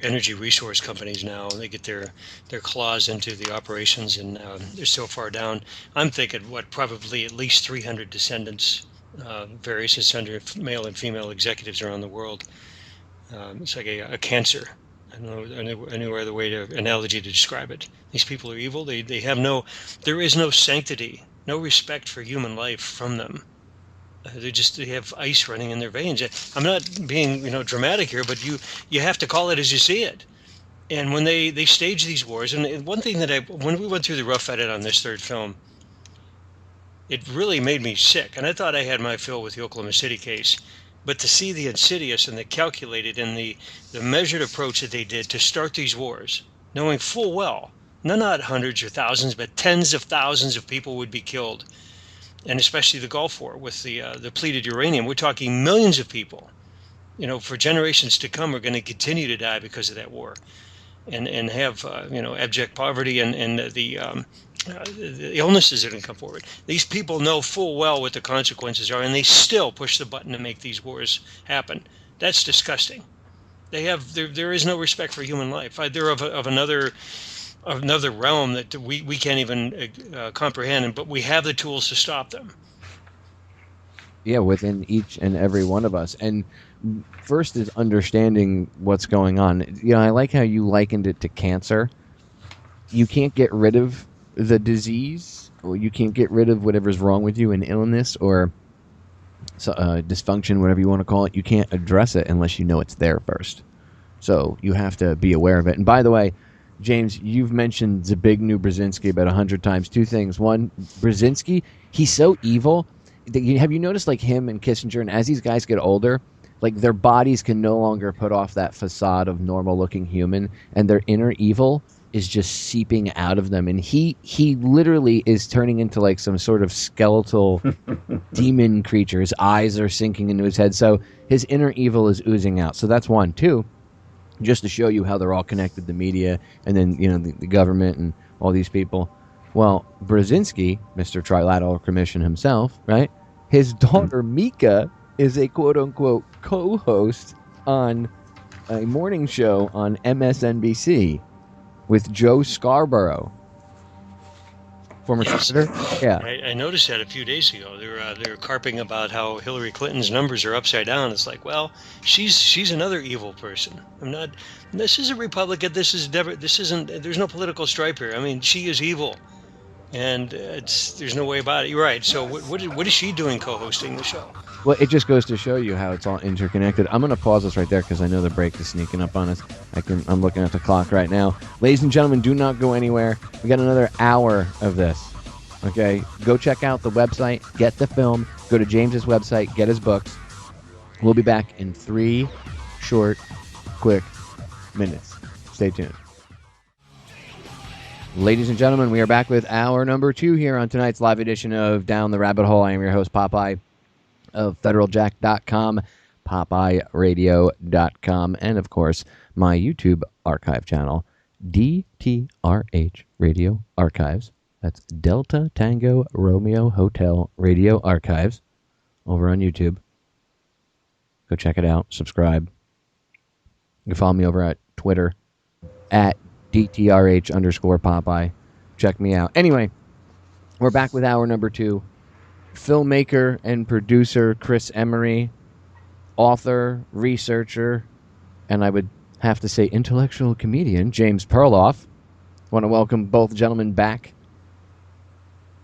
energy resource companies now. They get their claws into the operations, and they're so far down. I'm thinking, probably at least 300 descendants various ascendant male and female executives around the world. It's like a cancer. I don't know any other way analogy to describe it. These people are evil. They have there is no sanctity, no respect for human life from them. They have ice running in their veins. I'm not being dramatic here, but you have to call it as you see it. And when they stage these wars, and one thing that when we went through the rough edit on this third film, it really made me sick. And I thought I had my fill with the Oklahoma City case. But to see the insidious and the calculated and the measured approach that they did to start these wars, knowing full well, not hundreds or thousands, but tens of thousands of people would be killed, and especially the Gulf War with the depleted uranium, we're talking millions of people, for generations to come are going to continue to die because of that war, and have abject poverty and the illnesses that can come forward. These people know full well what the consequences are, and they still push the button to make these wars happen. That's disgusting. There is no respect for human life. They're of another realm that we can't even comprehend, but we have the tools to stop them. Yeah, within each and every one of us. And first is understanding what's going on. I like how you likened it to cancer. You can't get rid of the disease, or you can't get rid of whatever's wrong with you, an illness or dysfunction, whatever you want to call it. You can't address it unless you know it's there first. So you have to be aware of it. And by the way, James, you've mentioned Zbigniew Brzezinski about 100 times. Two things. One, Brzezinski, he's so evil. Have you noticed, like him and Kissinger, and as these guys get older, like their bodies can no longer put off that facade of normal-looking human, and their inner evil is just seeping out of them, and he literally is turning into like some sort of skeletal demon creature. His eyes are sinking into his head, so his inner evil is oozing out. So that's one. Two, just to show you how they're all connected, the media, and then the government and all these people. Well, Brzezinski, Mr. Trilateral Commission himself, right? His daughter Mika is a quote-unquote co-host on a morning show on MSNBC with Joe Scarborough, former senator. Yeah, I noticed that a few days ago. They were carping about how Hillary Clinton's numbers are upside down. It's like, well, she's another evil person. This is a Republican. This isn't. There's no political stripe here. I mean, she is evil, and there's no way about it. You're right. So what is she doing co-hosting the show? Well, it just goes to show you how it's all interconnected. I'm going to pause this right there because I know the break is sneaking up on us. I'm looking at the clock right now. Ladies and gentlemen, do not go anywhere. We got another hour of this. Okay? Go check out the website. Get the film. Go to James's website. Get his books. We'll be back in 3 short, quick minutes. Stay tuned. Ladies and gentlemen, we are back with hour number 2 here on tonight's live edition of Down the Rabbit Hole. I am your host, Popeye, of federaljack.com, popeyeradio.com, and of course my YouTube archive channel, DTRH Radio Archives. That's Delta Tango Romeo Hotel Radio Archives over on YouTube. Go check it out. Subscribe. You can follow me over at Twitter at DTRH_Popeye. Check me out. Anyway, we're back with hour number 2. Filmmaker and producer Chris Emery, author, researcher, and I would have to say intellectual comedian James Perloff. I want to welcome both gentlemen back.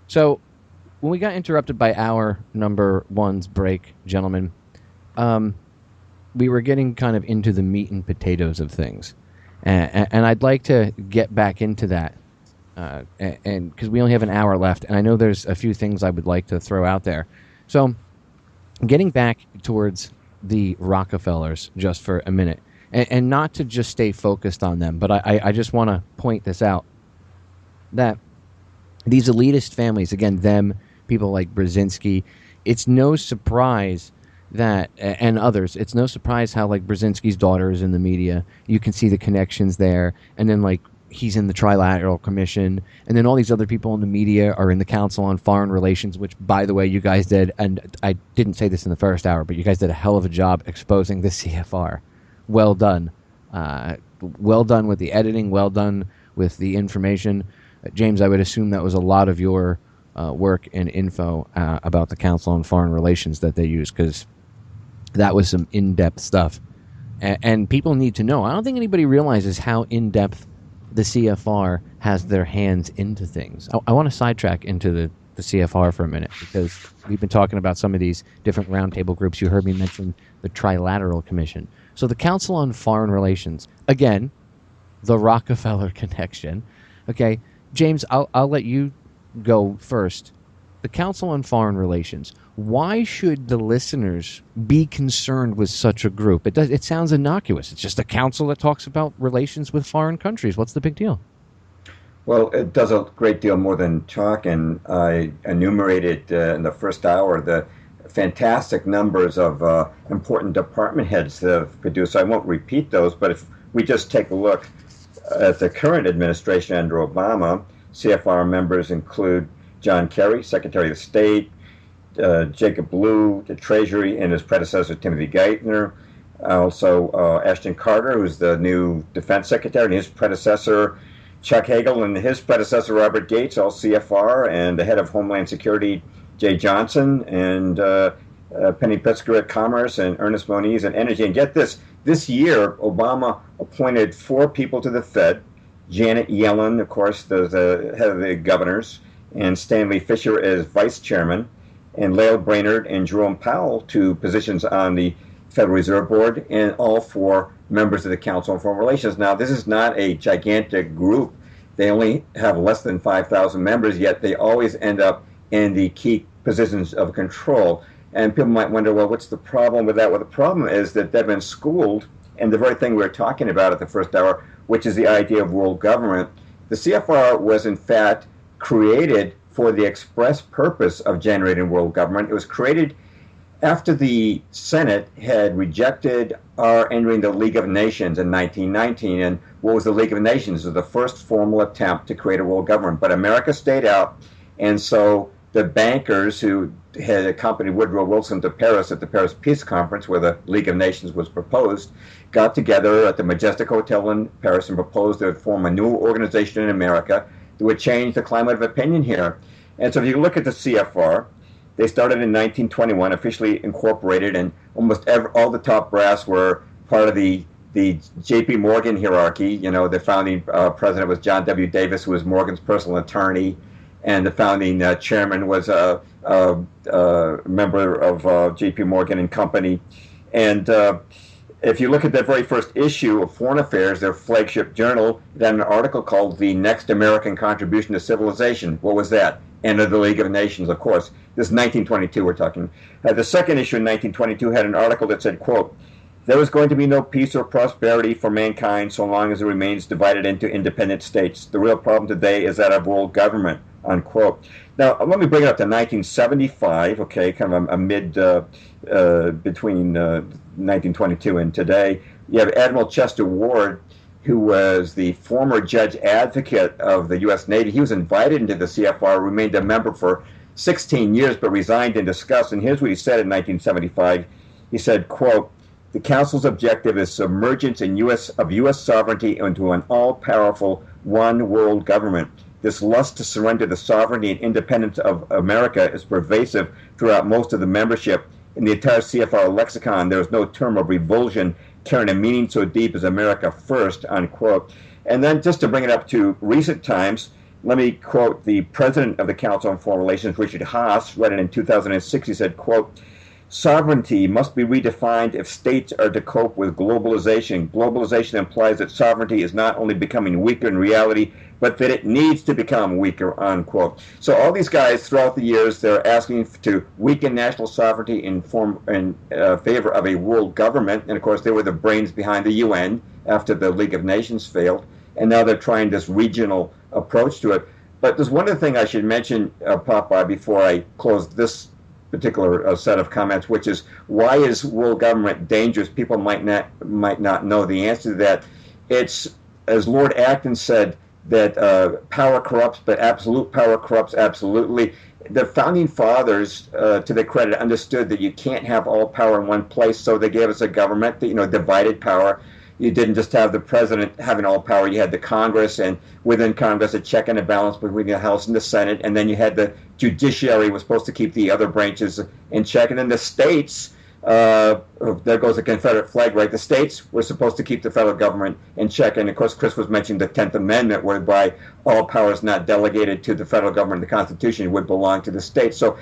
So, when we got interrupted by hour number 1's break, gentlemen, we were getting kind of into the meat and potatoes of things. And I'd like to get back into that. And because we only have an hour left, and I know there's a few things I would like to throw out there. So, getting back towards the Rockefellers just for a minute, and not to just stay focused on them, but I just want to point this out, that these elitist families, again, them, people like Brzezinski, it's no surprise that, and others, it's no surprise how, like, Brzezinski's daughter is in the media. You can see the connections there, and then, like, he's in the Trilateral Commission, and then all these other people in the media are in the Council on Foreign Relations, which, by the way, you guys did, and I didn't say this in the first hour, but you guys did a hell of a job exposing the CFR. Well done. Well done with the editing, well done with the information. James, I would assume that was a lot of your work and info about the Council on Foreign Relations that they use, because that was some in-depth stuff. And people need to know. I don't think anybody realizes how in-depth the CFR has their hands into things. I want to sidetrack into the CFR for a minute, because we've been talking about some of these different roundtable groups. You heard me mention the Trilateral Commission. So the Council on Foreign Relations, again, the Rockefeller connection. Okay, James, I'll let you go first. The Council on Foreign Relations. Why should the listeners be concerned with such a group? It sounds innocuous. It's just a council that talks about relations with foreign countries. What's the big deal? Well, it does a great deal more than talk, and I enumerated in the first hour the fantastic numbers of important department heads that have produced. I won't repeat those, but if we just take a look at the current administration under Obama, CFR members include John Kerry, Secretary of State, Jacob Lew, the Treasury, and his predecessor, Timothy Geithner. Also, Ashton Carter, who's the new Defense Secretary, and his predecessor, Chuck Hagel, and his predecessor, Robert Gates, all CFR, and the head of Homeland Security, Jay Johnson, and Penny Pritzker at Commerce, and Ernest Moniz at Energy. And get this year, Obama appointed 4 people to the Fed. Janet Yellen, of course, the head of the governors, and Stanley Fischer as vice chairman, and Lael Brainerd and Jerome Powell to positions on the Federal Reserve Board, and all 4 members of the Council on Foreign Relations. Now, this is not a gigantic group. They only have less than 5,000 members, yet they always end up in the key positions of control. And people might wonder, well, what's the problem with that? Well, the problem is that they've been schooled in the very thing we were talking about at the first hour, which is the idea of world government. The CFR was, in fact, created for the express purpose of generating world government. It was created after the Senate had rejected our entering the League of Nations in 1919. And what was the League of Nations? It was the first formal attempt to create a world government. But America stayed out, and so the bankers who had accompanied Woodrow Wilson to Paris at the Paris Peace Conference, where the League of Nations was proposed, got together at the Majestic Hotel in Paris and proposed to form a new organization in America that would change the climate of opinion here. And so if you look at the CFR, they started in 1921, officially incorporated, and almost all the top brass were part of the J.P. Morgan hierarchy. You know, the founding president was John W. Davis, who was Morgan's personal attorney, and the founding chairman was a member of J.P. Morgan and Company. And if you look at the very first issue of Foreign Affairs, their flagship journal, then an article called The Next American Contribution to Civilization. What was that? Enter the League of Nations, of course. This is 1922 we're talking. The second issue in 1922 had an article that said, quote, "There is going to be no peace or prosperity for mankind so long as it remains divided into independent states. The real problem today is that of world government," unquote. Now, let me bring it up to 1975, okay, kind of a mid between 1922 and today. You have Admiral Chester Ward, who was the former judge advocate of the U.S. Navy. He was invited into the CFR, remained a member for 16 years, but resigned in disgust. And here's what he said in 1975. He said, quote, "The Council's objective is submergence of U.S. sovereignty into an all-powerful one world government. This lust to surrender the sovereignty and independence of America is pervasive throughout most of the membership. In the entire CFR lexicon, there is no term of revulsion carrying a meaning so deep as America first," unquote. And then just to bring it up to recent times, let me quote the president of the Council on Foreign Relations, Richard Haas, read it in 2006. He said, quote, "Sovereignty must be redefined if states are to cope with globalization. Globalization implies that sovereignty is not only becoming weaker in reality, but that it needs to become weaker," unquote. So all these guys throughout the years, they're asking to weaken national sovereignty in favor of a world government. And of course, they were the brains behind the UN after the League of Nations failed. And now they're trying this regional approach to it. But there's one other thing I should mention, Popeye, before I close this particular set of comments, which is, why is world government dangerous? People might not know the answer to that. It's, as Lord Acton said, that power corrupts, but absolute power corrupts absolutely. The founding fathers, to their credit, understood that you can't have all power in one place, so they gave us a government that, divided power. you didn't just have the president having all power. You had the Congress, and within Congress, a check and a balance between the House and the Senate. And then you had the judiciary was supposed to keep the other branches in check. And then the states, there goes the Confederate flag, right? The states were supposed to keep the federal government in check. And of course, Chris was mentioning the 10th Amendment, whereby all powers not delegated to the federal government, the Constitution, would belong to the states. So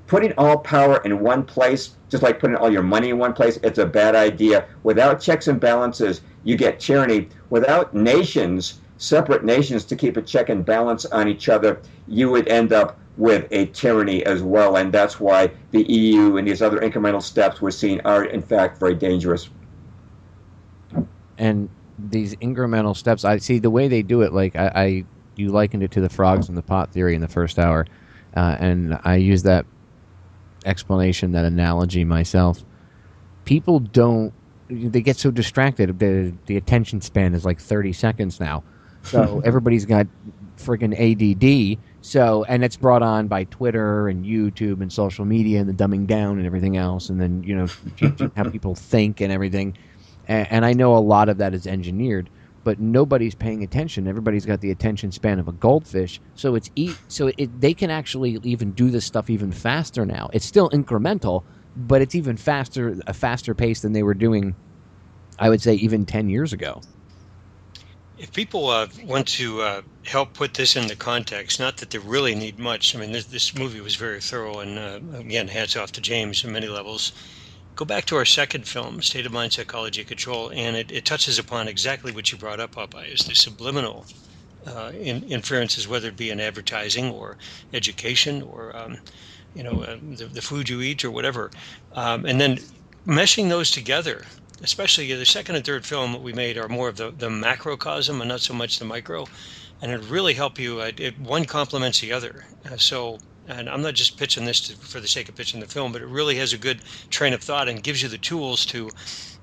putting all power in one place, just like putting all your money in one place, it's a bad idea. Without checks and balances, you get tyranny. Without nations, separate nations to keep a check and balance on each other, you would end up with a tyranny as well. And that's why the EU and these other incremental steps we're seeing are, in fact, very dangerous. And these incremental steps, I see the way they do it, like you likened it to the frogs in the pot theory in the first hour. And I use that explanation, that analogy myself. People they get so distracted. The attention span is like 30 seconds now. So everybody's got friggin' ADD. So, and it's brought on by Twitter and YouTube and social media and the dumbing down and everything else. And then, how people think and everything. And I know a lot of that is engineered, but nobody's paying attention. Everybody's got the attention span of a goldfish. So they can actually even do this stuff even faster now. It's still incremental, but it's even a faster pace than they were doing, I would say, even 10 years ago. If people want to help put this into context, not that they really need much. I mean, this movie was very thorough, and again, hats off to James on many levels. Go back to our second film, State of Mind, Psychology, Control, and it touches upon exactly what you brought up, Popeye, is the subliminal inferences, whether it be in advertising or education or the food you eat or whatever, and then meshing those together. Especially the second and third film that we made are more of the macrocosm and not so much the micro, and it really help you. One complements the other. And I'm not just pitching this for the sake of pitching the film, but it really has a good train of thought and gives you the tools to,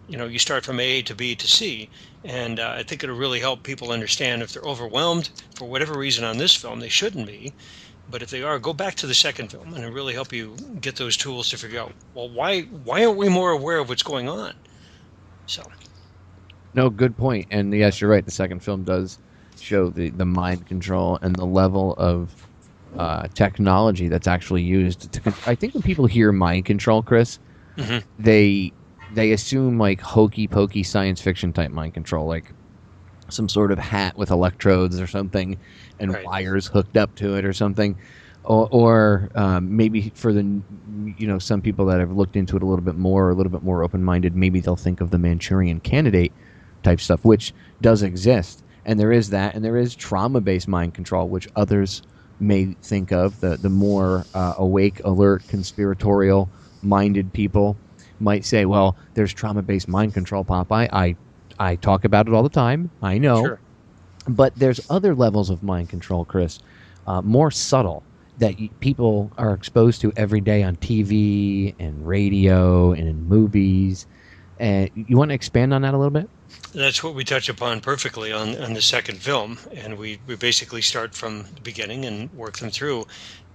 you start from A to B to C. And I think it'll really help people understand if they're overwhelmed for whatever reason on this film. They shouldn't be. But if they are, go back to the second film, and it'll really help you get those tools to figure out, well, why aren't we more aware of what's going on? So, no, good point. And yes, you're right. The second film does show the mind control and the level of technology that's actually used. I think when people hear mind control, Chris, mm-hmm. they assume like hokey pokey science fiction type mind control, like some sort of hat with electrodes or something and right. wires hooked up to it or something. Or maybe for the, some people that have looked into it a little bit more open-minded, maybe they'll think of the Manchurian Candidate type stuff, which does exist. And there is that, and there is trauma-based mind control, which others may think of. The more awake, alert, conspiratorial-minded people might say, well, there's trauma-based mind control, Popeye. I talk about it all the time. I know. Sure. But there's other levels of mind control, Chris, more subtle, that people are exposed to every day on TV and radio and in movies. You want to expand on that a little bit? That's what we touch upon perfectly on the second film, and we basically start from the beginning and work them through.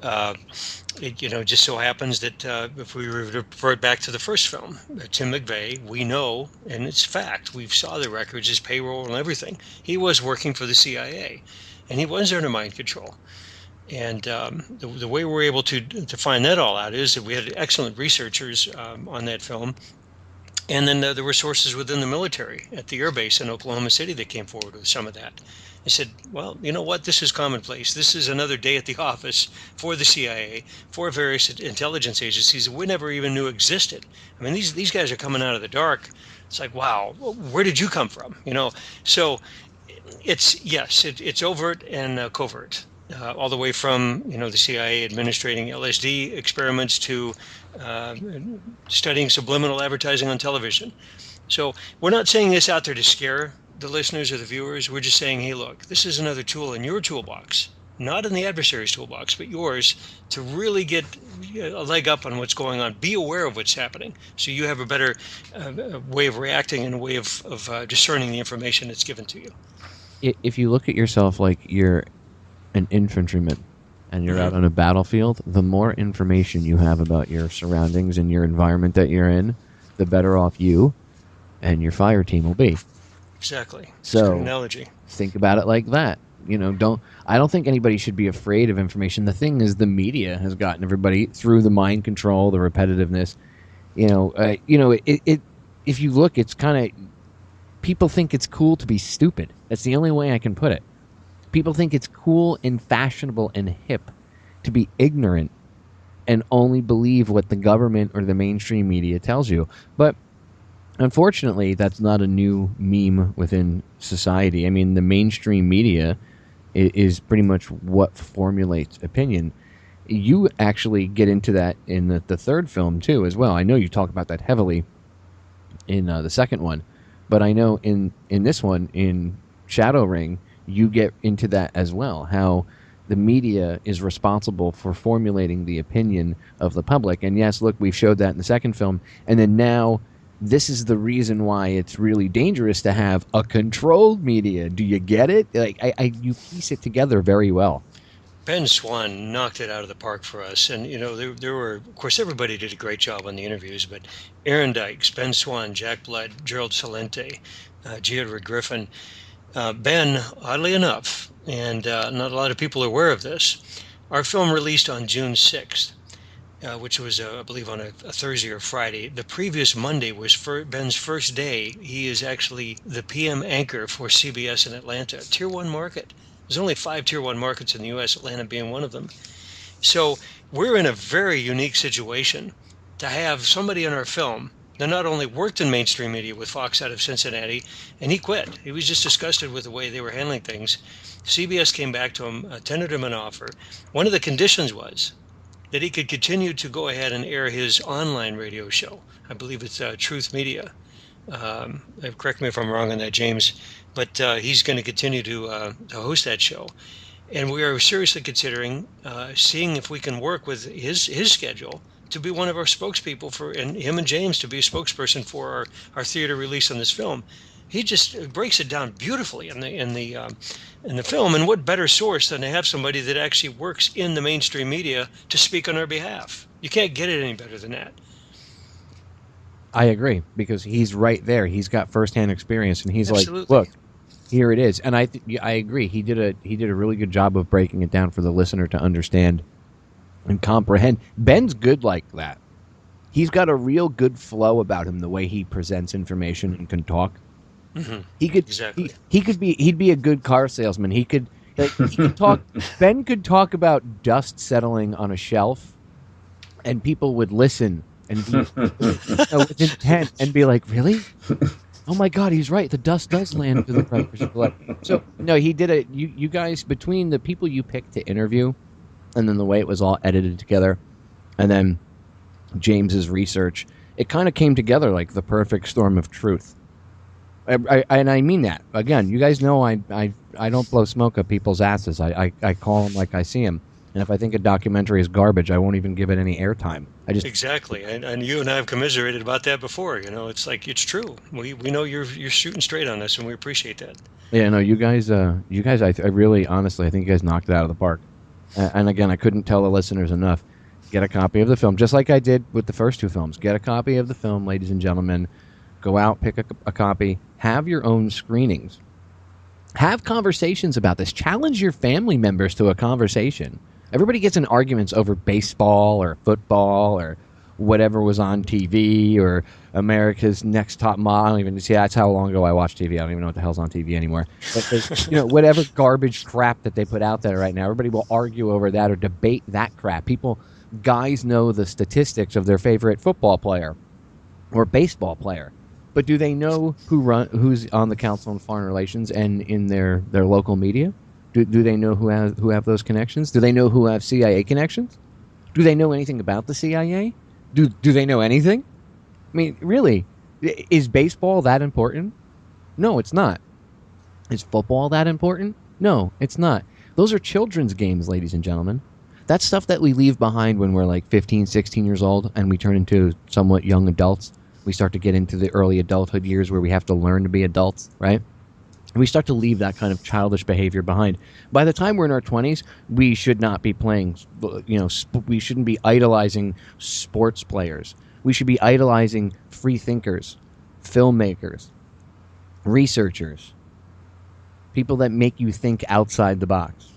It just so happens that if we revert back to the first film, Tim McVeigh, we know, and it's fact, we saw the records, his payroll and everything. He was working for the CIA, and he was under mind control. And the way we were able to find that all out is that we had excellent researchers on that film. And then there were sources within the military at the air base in Oklahoma City that came forward with some of that. They said, well, you know what? This is commonplace. This is another day at the office for the CIA, for various intelligence agencies that we never even knew existed. I mean, these guys are coming out of the dark. It's like, wow, where did you come from? So it's overt and covert. All the way from the CIA administrating LSD experiments to studying subliminal advertising on television. So we're not saying this out there to scare the listeners or the viewers. We're just saying, hey, look, this is another tool in your toolbox, not in the adversary's toolbox, but yours, to really get a leg up on what's going on. Be aware of what's happening, so you have a better way of reacting and a way of discerning the information that's given to you. If you look at yourself like you're an infantryman and you're out on a battlefield, the more information you have about your surroundings and your environment that you're in, the better off you and your fire team will be. Exactly. It's a So good analogy. think about it like that. I don't think anybody should be afraid of information. The thing is, the media has gotten everybody through the mind control, the repetitiveness. If you look, it's kind of, people think it's cool to be stupid. That's the only way I can put it. People think it's cool and fashionable and hip to be ignorant and only believe what the government or the mainstream media tells you. But unfortunately, that's not a new meme within society. I mean, the mainstream media is pretty much what formulates opinion. You actually get into that in the third film, too, as well. I know you talk about that heavily in the second one, but I know in this one, in Shadowring, you get into that as well, how the media is responsible for formulating the opinion of the public. And yes, look, we showed that in the second film, and then now this is the reason why it's really dangerous to have a controlled media. Do you get it? Like, you piece it together very well. Ben Swan knocked it out of the park for us. And, there were, of course, everybody did a great job on the interviews, but Aaron Dykes, Ben Swan, Jack Blood, Gerald Salente, G. Edward Griffin, Ben, oddly enough, and not a lot of people are aware of this, our film released on June 6th, which was, I believe, on a Thursday or Friday. The previous Monday was Ben's first day. He is actually the PM anchor for CBS in Atlanta, Tier 1 market. There's only 5 Tier 1 markets in the U.S., Atlanta being one of them. So we're in a very unique situation to have somebody in our film that not only worked in mainstream media with Fox out of Cincinnati, and he quit. He was just disgusted with the way they were handling things. CBS came back to him, tendered him an offer. One of the conditions was that he could continue to go ahead and air his online radio show. I believe it's Truth Media. Correct me if I'm wrong on that, James, but he's going to continue to host that show. And we are seriously considering seeing if we can work with his schedule to be one of our spokespeople and him and James to be a spokesperson for our theater release on this film. He just breaks it down beautifully in the film. And what better source than to have somebody that actually works in the mainstream media to speak on our behalf? You can't get it any better than that. I agree, because he's right there. He's got firsthand experience, and he's Absolutely. like, look, here it is. And I agree. He did a really good job of breaking it down for the listener to understand and comprehend. Ben's good like that. He's got a real good flow about him, the way he presents information and can talk. Mm-hmm. Exactly. He'd be a good car salesman. He could talk. Ben could talk about dust settling on a shelf, and people would listen and be with intent and be like, really? Oh my God, he's right. The dust does land to the right person. So no, he did it. You guys, between the people you picked to interview, and then the way it was all edited together, and then James's research, it kind of came together like the perfect storm of truth. And I mean that. Again, you guys know I don't blow smoke up people's asses. I call them like I see them. And if I think a documentary is garbage, I won't even give it any airtime. Exactly. And you and I have commiserated about that before. It's like, it's true. We know you're shooting straight on us, and we appreciate that. Yeah, no, you guys, I really, honestly, I think you guys knocked it out of the park. And again, I couldn't tell the listeners enough. Get a copy of the film, just like I did with the first two films. Get a copy of the film, ladies and gentlemen. Go out, pick a copy. Have your own screenings. Have conversations about this. Challenge your family members to a conversation. Everybody gets in arguments over baseball or football or whatever was on TV or America's Next Top Model. I don't even see. That's how long ago I watched TV. I don't even know what the hell's on TV anymore. But whatever garbage crap that they put out there right now, everybody will argue over that or debate that crap. Guys know the statistics of their favorite football player or baseball player. But do they know who's on the Council on Foreign Relations and in their local media? Do they know who have those connections? Do they know who have CIA connections? Do they know anything about the CIA? Do they know anything? I mean, really, is baseball that important? No, it's not. Is football that important? No, it's not. Those are children's games, ladies and gentlemen. That's stuff that we leave behind when we're like 15, 16 years old and we turn into somewhat young adults. We start to get into the early adulthood years where we have to learn to be adults, right? And we start to leave that kind of childish behavior behind. By the time we're in our 20s, we should not be playing, we shouldn't be idolizing sports players. We should be idolizing free thinkers, filmmakers, researchers, people that make you think outside the box.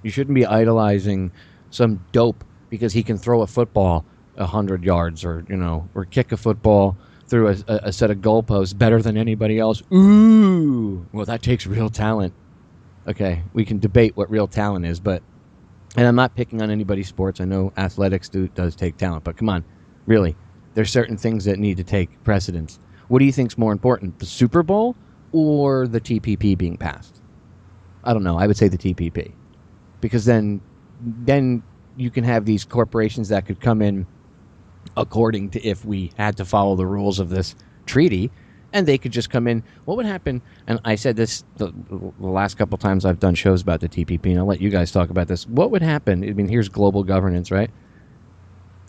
You shouldn't be idolizing some dope because he can throw a football 100 yards, or or kick a football through a set of goalposts better than anybody else. Ooh, well, that takes real talent. Okay, we can debate what real talent is, but, and I'm not picking on anybody's sports. I know athletics does take talent, but come on, really, there's certain things that need to take precedence. What do you think's more important, the Super Bowl or the TPP being passed? I don't know. I would say the TPP, because then you can have these corporations that could come in according to, if we had to follow the rules of this treaty, and they could just come in. What would happen, and I said this the last couple times I've done shows about the TPP, and I'll let you guys talk about this. What would happen? I mean, here's global governance, right?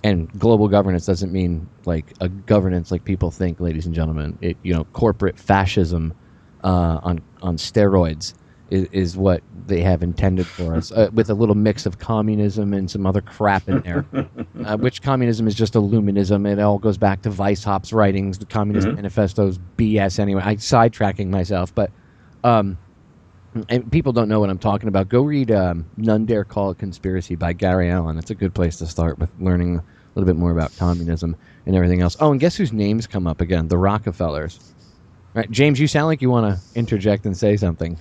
And global governance doesn't mean like a governance like people think, ladies and gentlemen. It, corporate fascism on steroids is what they have intended for us, with a little mix of communism and some other crap in there. Which communism is just illuminism. It all goes back to Weishaupt's writings, the Communist Manifesto's BS. Anyway, I'm sidetracking myself, but and people don't know what I'm talking about. Go read None Dare Call It Conspiracy by Gary Allen. It's a good place to start with learning a little bit more about communism and everything else. Oh, and guess whose names come up again? The Rockefellers. All right, James, you sound like you want to interject and say something.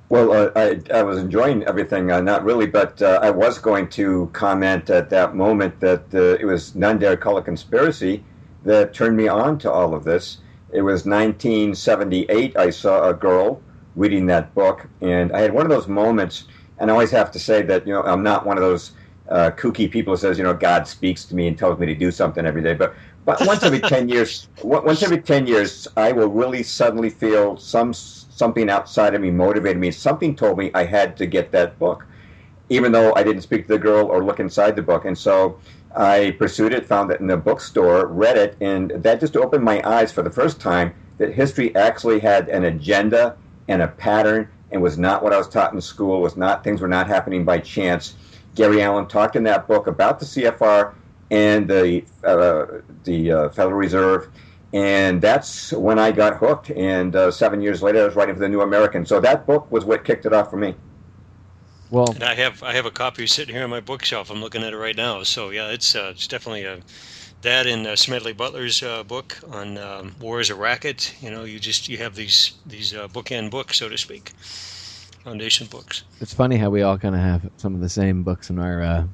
Well, I was enjoying everything, not really, but I was going to comment at that moment that it was None Dare Call It Conspiracy that turned me on to all of this. It was 1978. I saw a girl reading that book, and I had one of those moments, and I always have to say that, I'm not one of those kooky people who says, God speaks to me and tells me to do something every day, but once every 10 years, I will really suddenly feel something outside of me motivated me. Something told me I had to get that book, even though I didn't speak to the girl or look inside the book. And so I pursued it, found it in the bookstore, read it, and that just opened my eyes for the first time that history actually had an agenda and a pattern, and was not what I was taught in school. Things were not happening by chance. Gary Allen talked in that book about the CFR and the Federal Reserve. And that's when I got hooked. And 7 years later, I was writing for the New American. So that book was what kicked it off for me. Well, and I have a copy sitting here on my bookshelf. I'm looking at it right now. So yeah, it's definitely that and Smedley Butler's book on War as a Racket. You have these bookend books, so to speak, foundation books. It's funny how we all kind of have some of the same books in our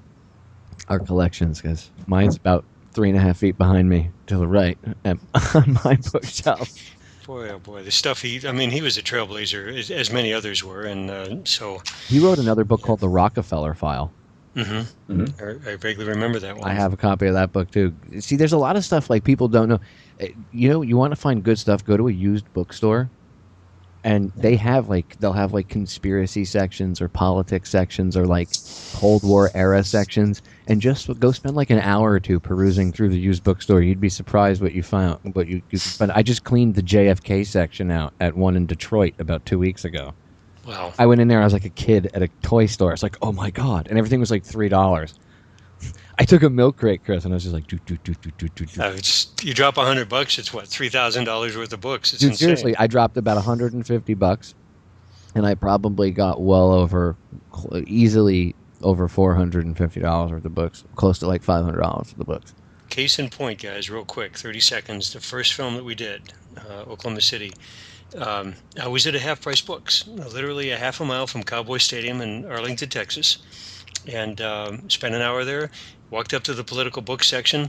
collections, because mine's about 3.5 feet behind me to the right on my bookshelf. Boy, oh boy, the stuff he was a trailblazer, as many others were, and so... He wrote another book called The Rockefeller File. Mm-hmm. Mm-hmm. I vaguely remember that one. I have a copy of that book, too. See, there's a lot of stuff like people don't know. You want to find good stuff, go to a used bookstore, and they'll have conspiracy sections or politics sections or Cold War era sections, and just go spend an hour or two perusing through the used bookstore. You'd be surprised what you found. But I just cleaned the JFK section out at one in Detroit about 2 weeks ago. Wow! I went in there. I was like a kid at a toy store. It's like, oh my god, and everything was like $3. I took a milk crate, Chris, and I was just like, you drop $100, it's what, $3,000 worth of books. It's Dude, insane. Seriously, I dropped about $150, and I probably got easily over $450 worth of books, close to $500 for the books. Case in point, guys, real quick, 30 seconds. The first film that we did, Oklahoma City, I was at a Half Price Books, literally a half a mile from Cowboy Stadium in Arlington, Texas, and spent an hour there. Walked up to the political book section.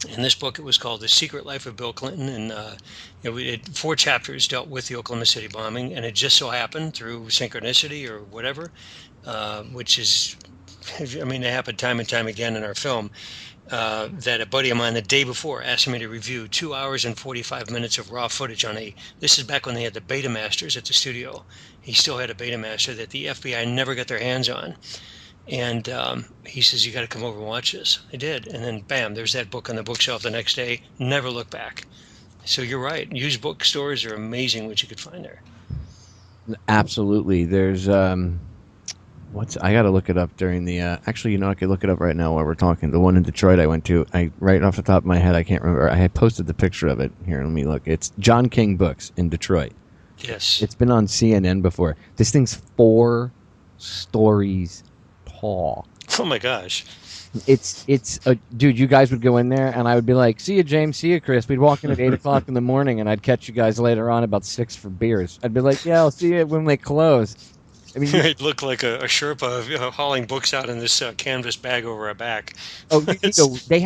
In this book, it was called The Secret Life of Bill Clinton, and 4 chapters dealt with the Oklahoma City bombing, and it just so happened, through synchronicity or whatever, which is, it happened time and time again in our film, that a buddy of mine the day before asked me to review 2 hours and 45 minutes of raw footage on this is back when they had the Betamasters at the studio. He still had a Betamaster that the FBI never got their hands on. And he says, you got to come over and watch this. I did. And then, bam, there's that book on the bookshelf the next day. Never look back. So you're right. Used bookstores are amazing what you could find there. Absolutely. There's I got to look it up during the. Actually, I could look it up right now while we're talking. The one in Detroit I went to, right off the top of my head, I can't remember. I had posted the picture of it. Here, let me look. It's John King Books in Detroit. Yes. It's been on CNN before. This thing's 4 stories tall. Oh my gosh. It's dude. You guys would go in there, and I would be like, "See you, James. See you, Chris." We'd walk in at 8:00 in the morning, and I'd catch you guys later on about 6 for beers. I'd be like, "Yeah, I'll see you when they close." I mean, It looked like a Sherpa hauling books out in this canvas bag over our back. they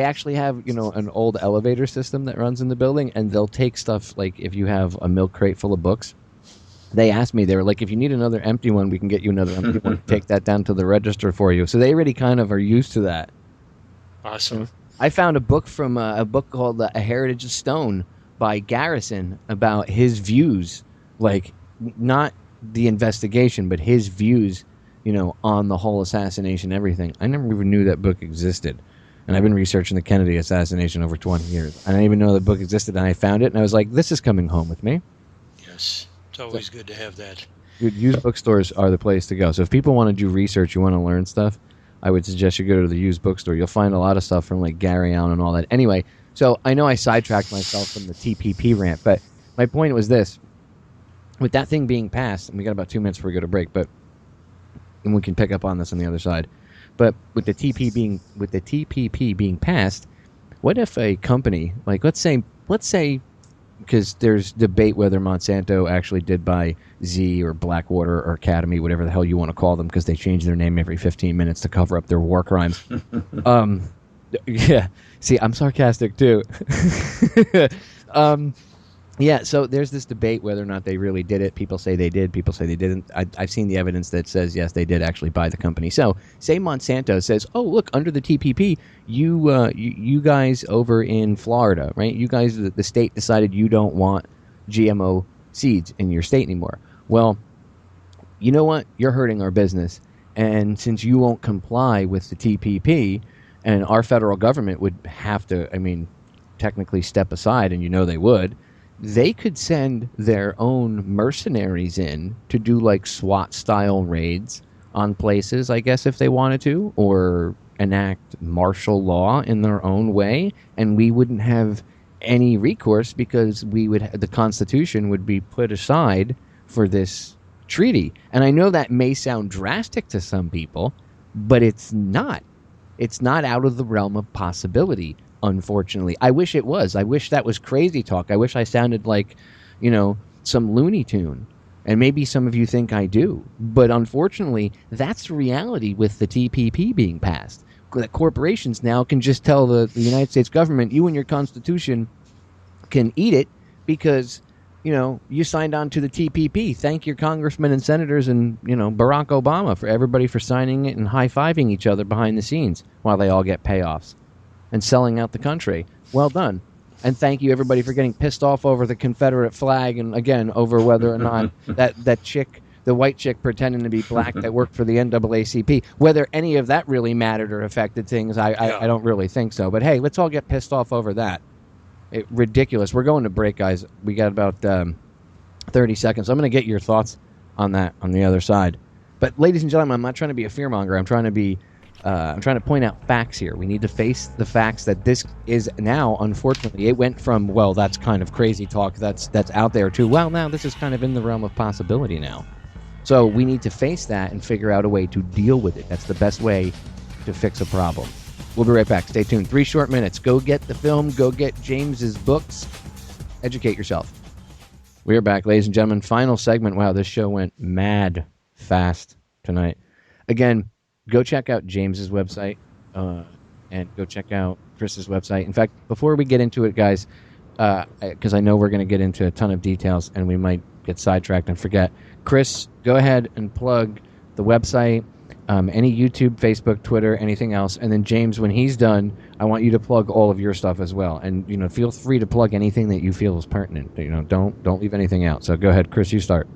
actually have an old elevator system that runs in the building, and they'll take stuff like if you have a milk crate full of books. They asked me, they were like, if you need another empty one, we can get you another empty one. Take that down to the register for you. So they already kind of are used to that. Awesome. I found a book from a book called A Heritage of Stone by Garrison about his views, like not the investigation, but his views, on the whole assassination, everything. I never even knew that book existed. And I've been researching the Kennedy assassination over 20 years. I didn't even know the book existed, and I found it, and I was like, this is coming home with me. Yes. It's always good to have that. Used bookstores are the place to go. So if people want to do research, you want to learn stuff, I would suggest you go to the used bookstore. You'll find a lot of stuff from like Gary Allen and all that. Anyway, so I know I sidetracked myself from the TPP rant, but my point was this. With that thing being passed, and we got about 2 minutes before we go to break, and we can pick up on this on the other side. But with the TPP being passed, what if a company, like let's say because there's debate whether Monsanto actually did buy Z or Blackwater or Academy, whatever the hell you want to call them, because they change their name every 15 minutes to cover up their war crimes. Yeah. See, I'm sarcastic too. Yeah, so there's this debate whether or not they really did it. People say they did. People say they didn't. I've seen the evidence that says, yes, they did actually buy the company. So say Monsanto says, oh, look, under the TPP, you guys over in Florida, right? You guys, the state decided you don't want GMO seeds in your state anymore. Well, you know what? You're hurting our business. And since you won't comply with the TPP, and our federal government would have to, technically step aside, and they would, they could send their own mercenaries in to do like SWAT-style raids on places, I guess, if they wanted to, or enact martial law in their own way, and we wouldn't have any recourse because the Constitution would be put aside for this treaty. And I know that may sound drastic to some people, but it's not. It's not out of the realm of possibility. Unfortunately, I wish it was. I wish that was crazy talk. I wish I sounded like, some Looney Tune. And maybe some of you think I do. But unfortunately, that's the reality with the TPP being passed. That corporations now can just tell the United States government, you and your Constitution can eat it because, you signed on to the TPP. Thank your congressmen and senators and, Barack Obama for everybody for signing it and high-fiving each other behind the scenes while they all get payoffs and selling out the country. Well done. And thank you, everybody, for getting pissed off over the Confederate flag and, again, over whether or not that chick, the white chick pretending to be black that worked for the NAACP, whether any of that really mattered or affected things, I don't really think so. But, hey, let's all get pissed off over that. Ridiculous. We're going to break, guys. We got about 30 seconds. I'm going to get your thoughts on that on the other side. But, ladies and gentlemen, I'm not trying to be a fearmonger. I'm trying to point out facts here. We need to face the facts that this is now, unfortunately, it went from, well, that's kind of crazy talk that's out there to, well, now this is kind of in the realm of possibility now. So we need to face that and figure out a way to deal with it. That's the best way to fix a problem. We'll be right back. Stay tuned. 3 short minutes. Go get the film. Go get James's books. Educate yourself. We are back, ladies and gentlemen. Final segment. Wow, this show went mad fast tonight. Again, go check out James's website and go check out Chris's website. In fact, before we get into it, guys, because I know we're going to get into a ton of details and we might get sidetracked and forget. Chris, go ahead and plug the website, any YouTube, Facebook, Twitter, anything else. And then James, when he's done, I want you to plug all of your stuff as well. And, feel free to plug anything that you feel is pertinent. Don't leave anything out. So go ahead, Chris, you start.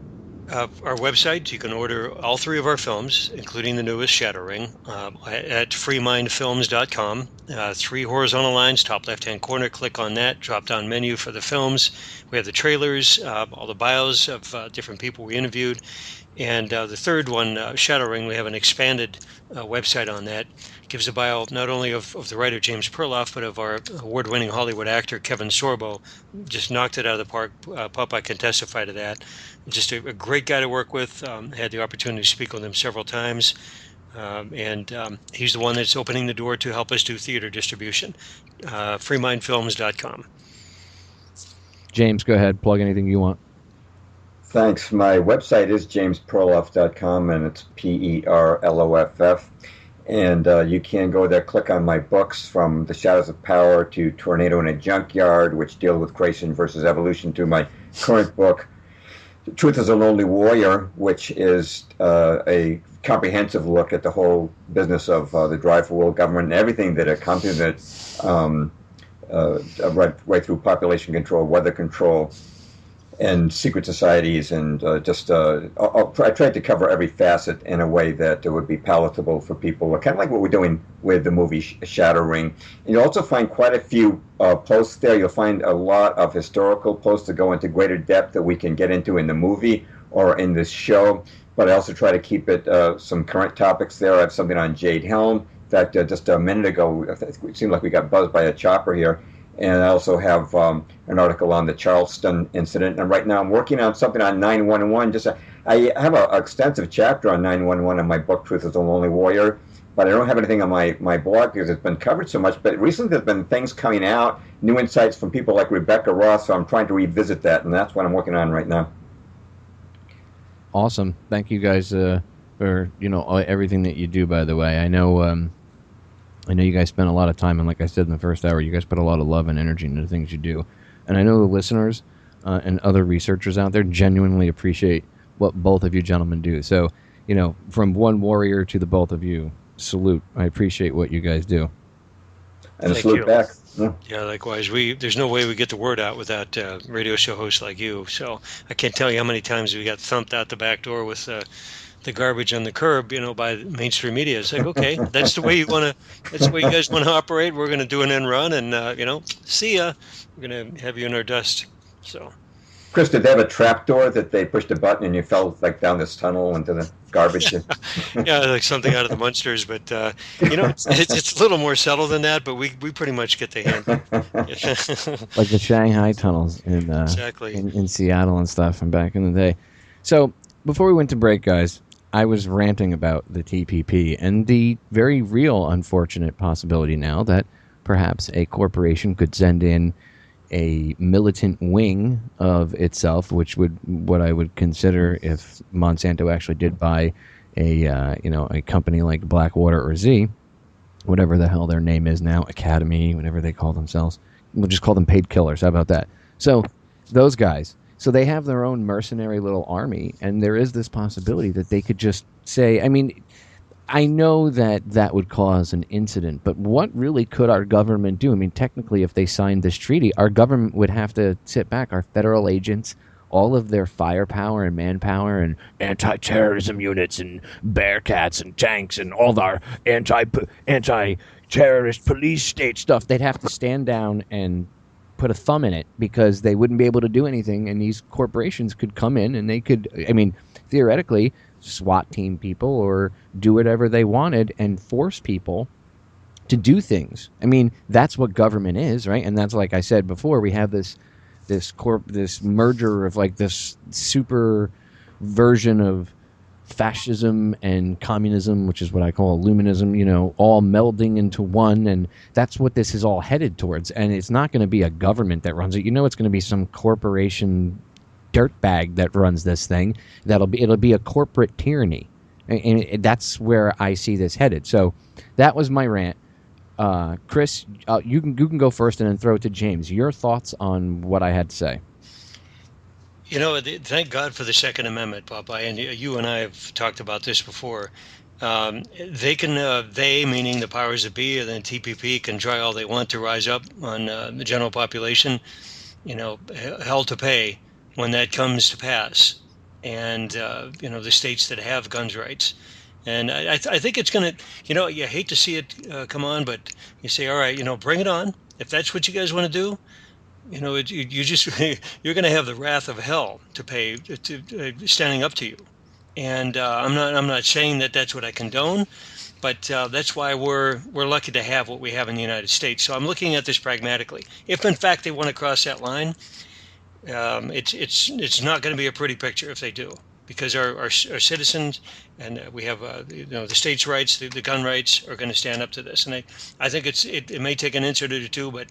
Our website, you can order all 3 of our films, including the newest Shadowring, at freemindfilms.com. 3 horizontal lines, top left-hand corner. Click on that, drop-down menu for the films. We have the trailers, all the bios of different people we interviewed. And the third one, SHADOWRING, we have an expanded website on that. It gives a bio not only of the writer James Perloff, but of our award-winning Hollywood actor Kevin Sorbo. Just knocked it out of the park. Popeye can testify to that. Just a great guy to work with. Had the opportunity to speak with him several times. And he's the one that's opening the door to help us do theater distribution. freemindfilms.com. James, go ahead. Plug anything you want. Thanks. My website is jamesperloff.com, and it's Perloff. And you can go there, click on my books, from The Shadows of Power to Tornado in a Junkyard, which deal with creation versus evolution, to my current book, Truth is a Lonely Warrior, which is a comprehensive look at the whole business of the drive for world government and everything that accompanies it, right through population control, weather control, and secret societies, and I tried to cover every facet in a way that would be palatable for people, kind of like what we're doing with the movie Shadowring. And you'll also find quite a few posts there. You'll find a lot of historical posts that go into greater depth that we can get into in the movie or in this show, but I also try to keep it some current topics there. I have something on Jade Helm. In fact, just a minute ago, it seemed like we got buzzed by a chopper here. And I also have an article on the Charleston incident. And right now I'm working on something on 911. I have an extensive chapter on 911 in my book, Truth is a Lonely Warrior. But I don't have anything on my blog because it's been covered so much. But recently there's been things coming out, new insights from people like Rebecca Ross. So I'm trying to revisit that. And that's what I'm working on right now. Awesome. Thank you guys for everything that you do, by the way. I know you guys spend a lot of time, and like I said in the first hour, you guys put a lot of love and energy into the things you do. And I know the listeners and other researchers out there genuinely appreciate what both of you gentlemen do. So, from one warrior to the both of you, salute. I appreciate what you guys do. And a salute back. Yeah, likewise. There's no way we get the word out without radio show hosts like you. So I can't tell you how many times we got thumped out the back door with the garbage on the curb, by mainstream media. It's like, okay, that's the way you guys want to operate. We're going to do an end run, and see ya. We're going to have you in our dust. So, Chris, did they have a trap door that they pushed a button and you fell down this tunnel into the garbage? Yeah, like something out of the Munsters, but it's a little more subtle than that. But we pretty much get the hint. Like the Shanghai tunnels exactly in Seattle and stuff from back in the day. So before we went to break, guys, I was ranting about the TPP and the very real unfortunate possibility now that perhaps a corporation could send in a militant wing of itself, which would what I would consider, if Monsanto actually did buy a company like Blackwater or Z, whatever the hell their name is now, Academy, whatever they call themselves. We'll just call them paid killers. How about that? So those guys. So they have their own mercenary little army, and there is this possibility that they could just say, I know that would cause an incident, but what really could our government do? Technically, if they signed this treaty, our government would have to sit back. Our federal agents, all of their firepower and manpower and anti-terrorism units and Bearcats and tanks and all our anti-terrorist police state stuff, they'd have to stand down and put a thumb in it because they wouldn't be able to do anything, and these corporations could come in and they could, theoretically, SWAT team people or do whatever they wanted and force people to do things. That's what government is, right? And that's, like I said before, we have this merger of this super version of fascism and communism, which is what I call illuminism, all melding into one, and that's what this is all headed towards. And it's not going to be a government that runs it. It's going to be some corporation dirtbag that runs this thing. It'll be a corporate tyranny, and that's where I see this headed. So that was my rant. Chris, you can go first and then throw it to James. Your thoughts on what I had to say? Thank God for the Second Amendment, Popeye, and you and I have talked about this before. They, meaning the powers that be, and then TPP, can try all they want to rise up on the general population. Hell to pay when that comes to pass, and the states that have guns rights. And I think it's going to, you hate to see it come on, but you say, all right, bring it on. If that's what you guys want to do, you're going to have the wrath of hell to pay to standing up to you. And I'm not saying that that's what I condone, but that's why we're lucky to have what we have in the United States. So I'm looking at this pragmatically. If in fact they want to cross that line, it's not going to be a pretty picture if they do, because our citizens, and we have the states' rights, the gun rights, are going to stand up to this. And I think it may take an incident or two, but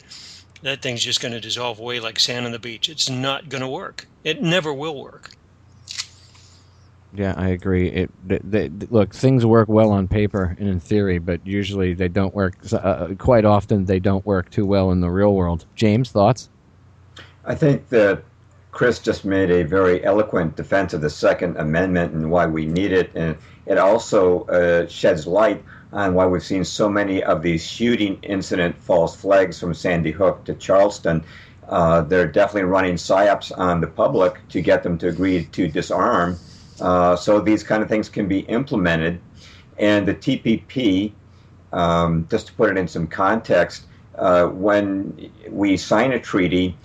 that thing's just going to dissolve away like sand on the beach. It's not going to work. It never will work. Yeah, I agree. Look, things work well on paper and in theory, but usually they don't work. Quite often, they don't work too well in the real world. James, thoughts? I think that Chris just made a very eloquent defense of the Second Amendment and why we need it, and it also sheds light on why we've seen so many of these shooting incident false flags from Sandy Hook to Charleston. They're definitely running psyops on the public to get them to agree to disarm. So these kind of things can be implemented. And the TPP, just to put it in some context, when we sign a treaty,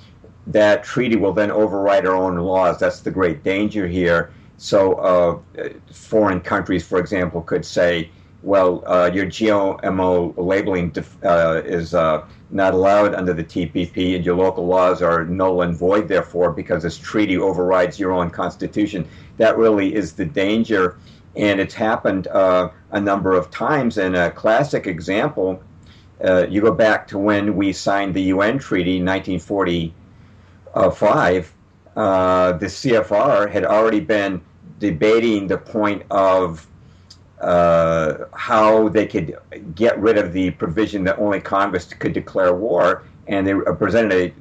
that treaty will then override our own laws. That's the great danger here. So foreign countries, for example, could say, well, your GMO labeling is not allowed under the TPP, and your local laws are null and void, therefore, because this treaty overrides your own constitution. That really is the danger, and it's happened a number of times. And a classic example, you go back to when we signed the UN treaty in 1945, the CFR had already been debating the point of how they could get rid of the provision that only Congress could declare war, and they presented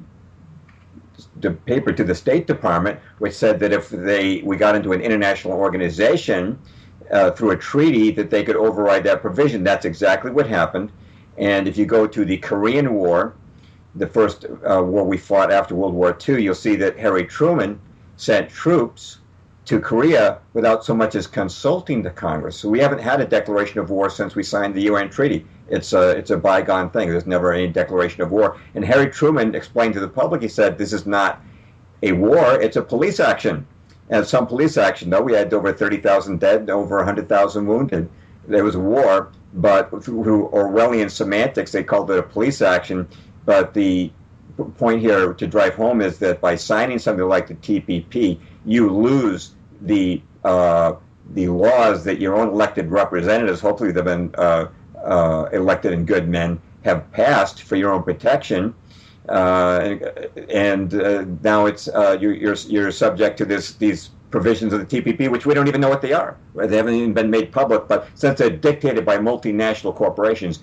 a paper to the State Department which said that if we got into an international organization through a treaty, that they could override that provision. That's exactly what happened. And if you go to the Korean War, the first war we fought after World War II, you'll see that Harry Truman sent troops to Korea without so much as consulting the Congress. So we haven't had a declaration of war since we signed the UN treaty. It's a bygone thing. There's never any declaration of war. And Harry Truman explained to the public, he said, this is not a war, it's a police action. And some police action, though. We had over 30,000 dead, over 100,000 wounded. There was a war, but through Orwellian semantics, they called it a police action. But the point here to drive home is that by signing something like the TPP, you lose the laws that your own elected representatives, hopefully they've been elected and good men, have passed for your own protection. And now it's you're subject to these provisions of the TPP, which we don't even know what they are. They haven't even been made public. But since they're dictated by multinational corporations,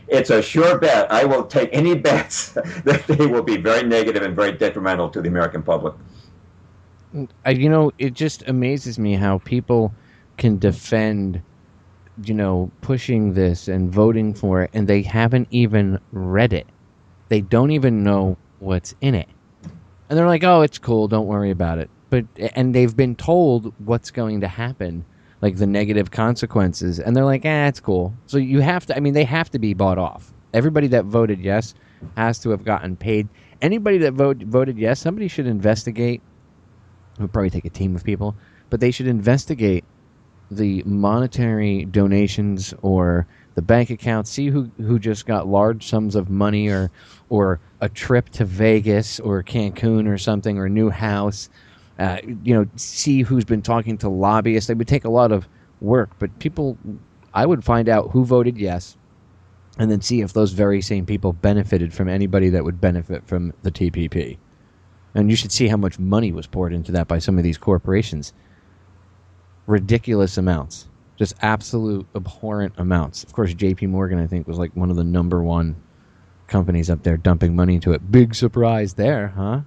it's a sure bet. I will take any bets that they will be very negative and very detrimental to the American public. It just amazes me how people can defend, pushing this and voting for it, and they haven't even read it. They don't even know what's in it. And they're like, oh, it's cool, don't worry about it. And they've been told what's going to happen, like the negative consequences, and they're like, it's cool. So you have to, they have to be bought off. Everybody that voted yes has to have gotten paid. Anybody that voted yes, somebody should investigate. It would probably take a team of people, but they should investigate the monetary donations or the bank accounts, see who just got large sums of money or a trip to Vegas or Cancun or something, or a new house. See who's been talking to lobbyists. It would take a lot of work, but I would find out who voted yes, and then see if those very same people benefited from anybody that would benefit from the TPP. And you should see how much money was poured into that by some of these corporations. Ridiculous amounts. Just absolute abhorrent amounts. Of course, J.P. Morgan, I think, was like one of the number one companies up there dumping money into it. Big surprise there, huh?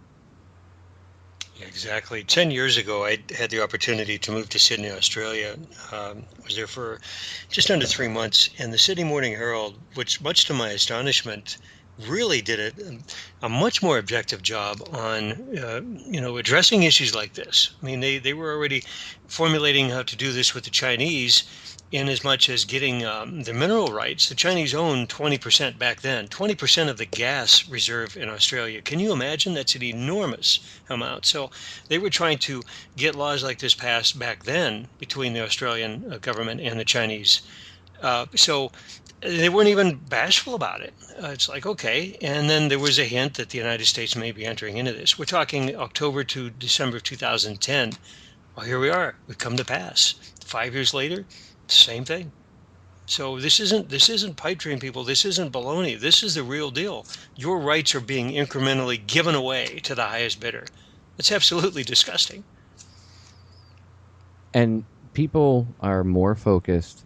Yeah, exactly. 10 years ago, I had the opportunity to move to Sydney, Australia. I was there for just under 3 months. And the Sydney Morning Herald, which much to my astonishment, really did a much more objective job on addressing issues like this. They were already formulating how to do this with the Chinese, in as much as getting the mineral rights. The Chinese owned 20% back then, 20% of the gas reserve in Australia. Can you imagine? That's an enormous amount. So they were trying to get laws like this passed back then between the Australian government and the Chinese. So they weren't even bashful about it. It's like, okay. And then there was a hint that the United States may be entering into this. We're talking October to December of 2010. Well, here we are. We've come to pass. 5 years later, same thing. So this isn't pipe dream, people. This isn't baloney. This is the real deal. Your rights are being incrementally given away to the highest bidder. It's absolutely disgusting. And people are more focused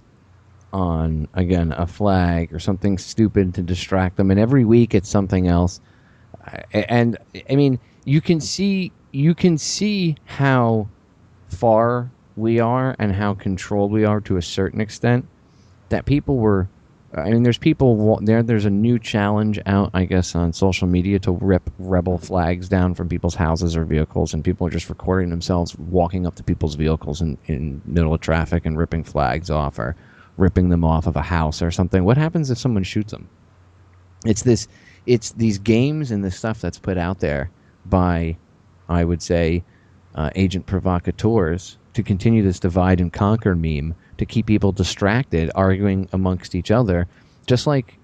on, again, a flag or something stupid to distract them. And every week it's something else. And I mean, you can see how far we are and how controlled we are to a certain extent. That people were, I mean, there's people there's a new challenge out, I guess, on social media to rip rebel flags down from people's houses or vehicles, and people are just recording themselves walking up to people's vehicles in middle of traffic and ripping flags off or ripping them off of a house or something. What happens if someone shoots them? It's these games and the stuff that's put out there by, I would say, agent provocateurs to continue this divide and conquer meme, to keep people distracted, arguing amongst each other, just like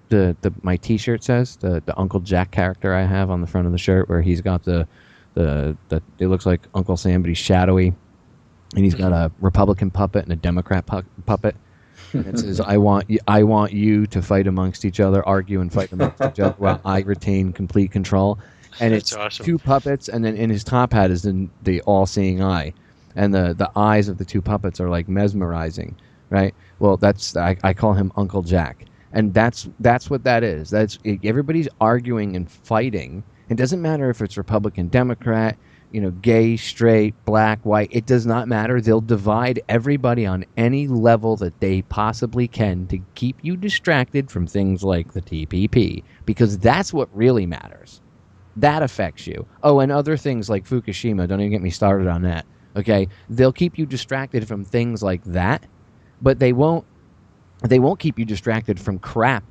my T-shirt says, the Uncle Jack character I have on the front of the shirt, where he's got the it looks like Uncle Sam, but he's shadowy, and he's got a Republican puppet and a Democrat puppet. And it says, I want you to fight amongst each other, argue and fight amongst each other, while I retain complete control. And That's it's awesome. Two puppets, and then in his top hat is the all-seeing eye. And the eyes of the two puppets are like mesmerizing, right? Well, I call him Uncle Jack, and that's what that is. Everybody's arguing and fighting. It doesn't matter if it's Republican, Democrat, gay, straight, black, white. It does not matter. They'll divide everybody on any level that they possibly can to keep you distracted from things like the TPP, because that's what really matters. That affects you. Oh, and other things like Fukushima. Don't even get me started on that. Okay, they'll keep you distracted from things like that, but they won't keep you distracted from crap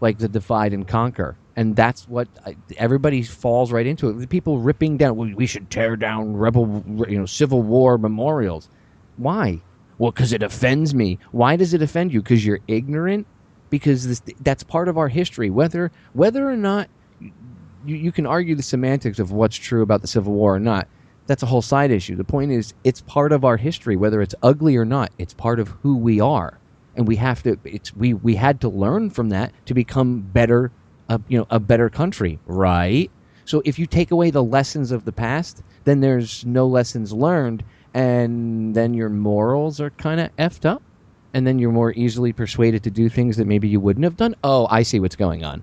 like the divide and conquer. And that's what everybody falls right into it. People ripping down, we should tear down Civil War memorials. Why? Well, because it offends me. Why does it offend you? Because you're ignorant? Because that's part of our history. Whether or not you can argue the semantics of what's true about the Civil War or not, that's a whole side issue. The point is, it's part of our history, whether it's ugly or not. It's part of who we are, and we have to. We had to learn from that to become better, a better country, right? So if you take away the lessons of the past, then there's no lessons learned, and then your morals are kind of effed up, and then you're more easily persuaded to do things that maybe you wouldn't have done. Oh, I see what's going on.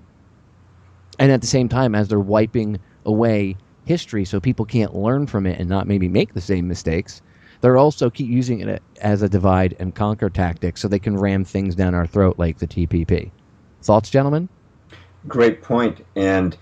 And at the same time, as they're wiping away history so people can't learn from it and not maybe make the same mistakes, they're also keep using it as a divide and conquer tactic so they can ram things down our throat like the TPP. Thoughts, gentlemen? Great point. And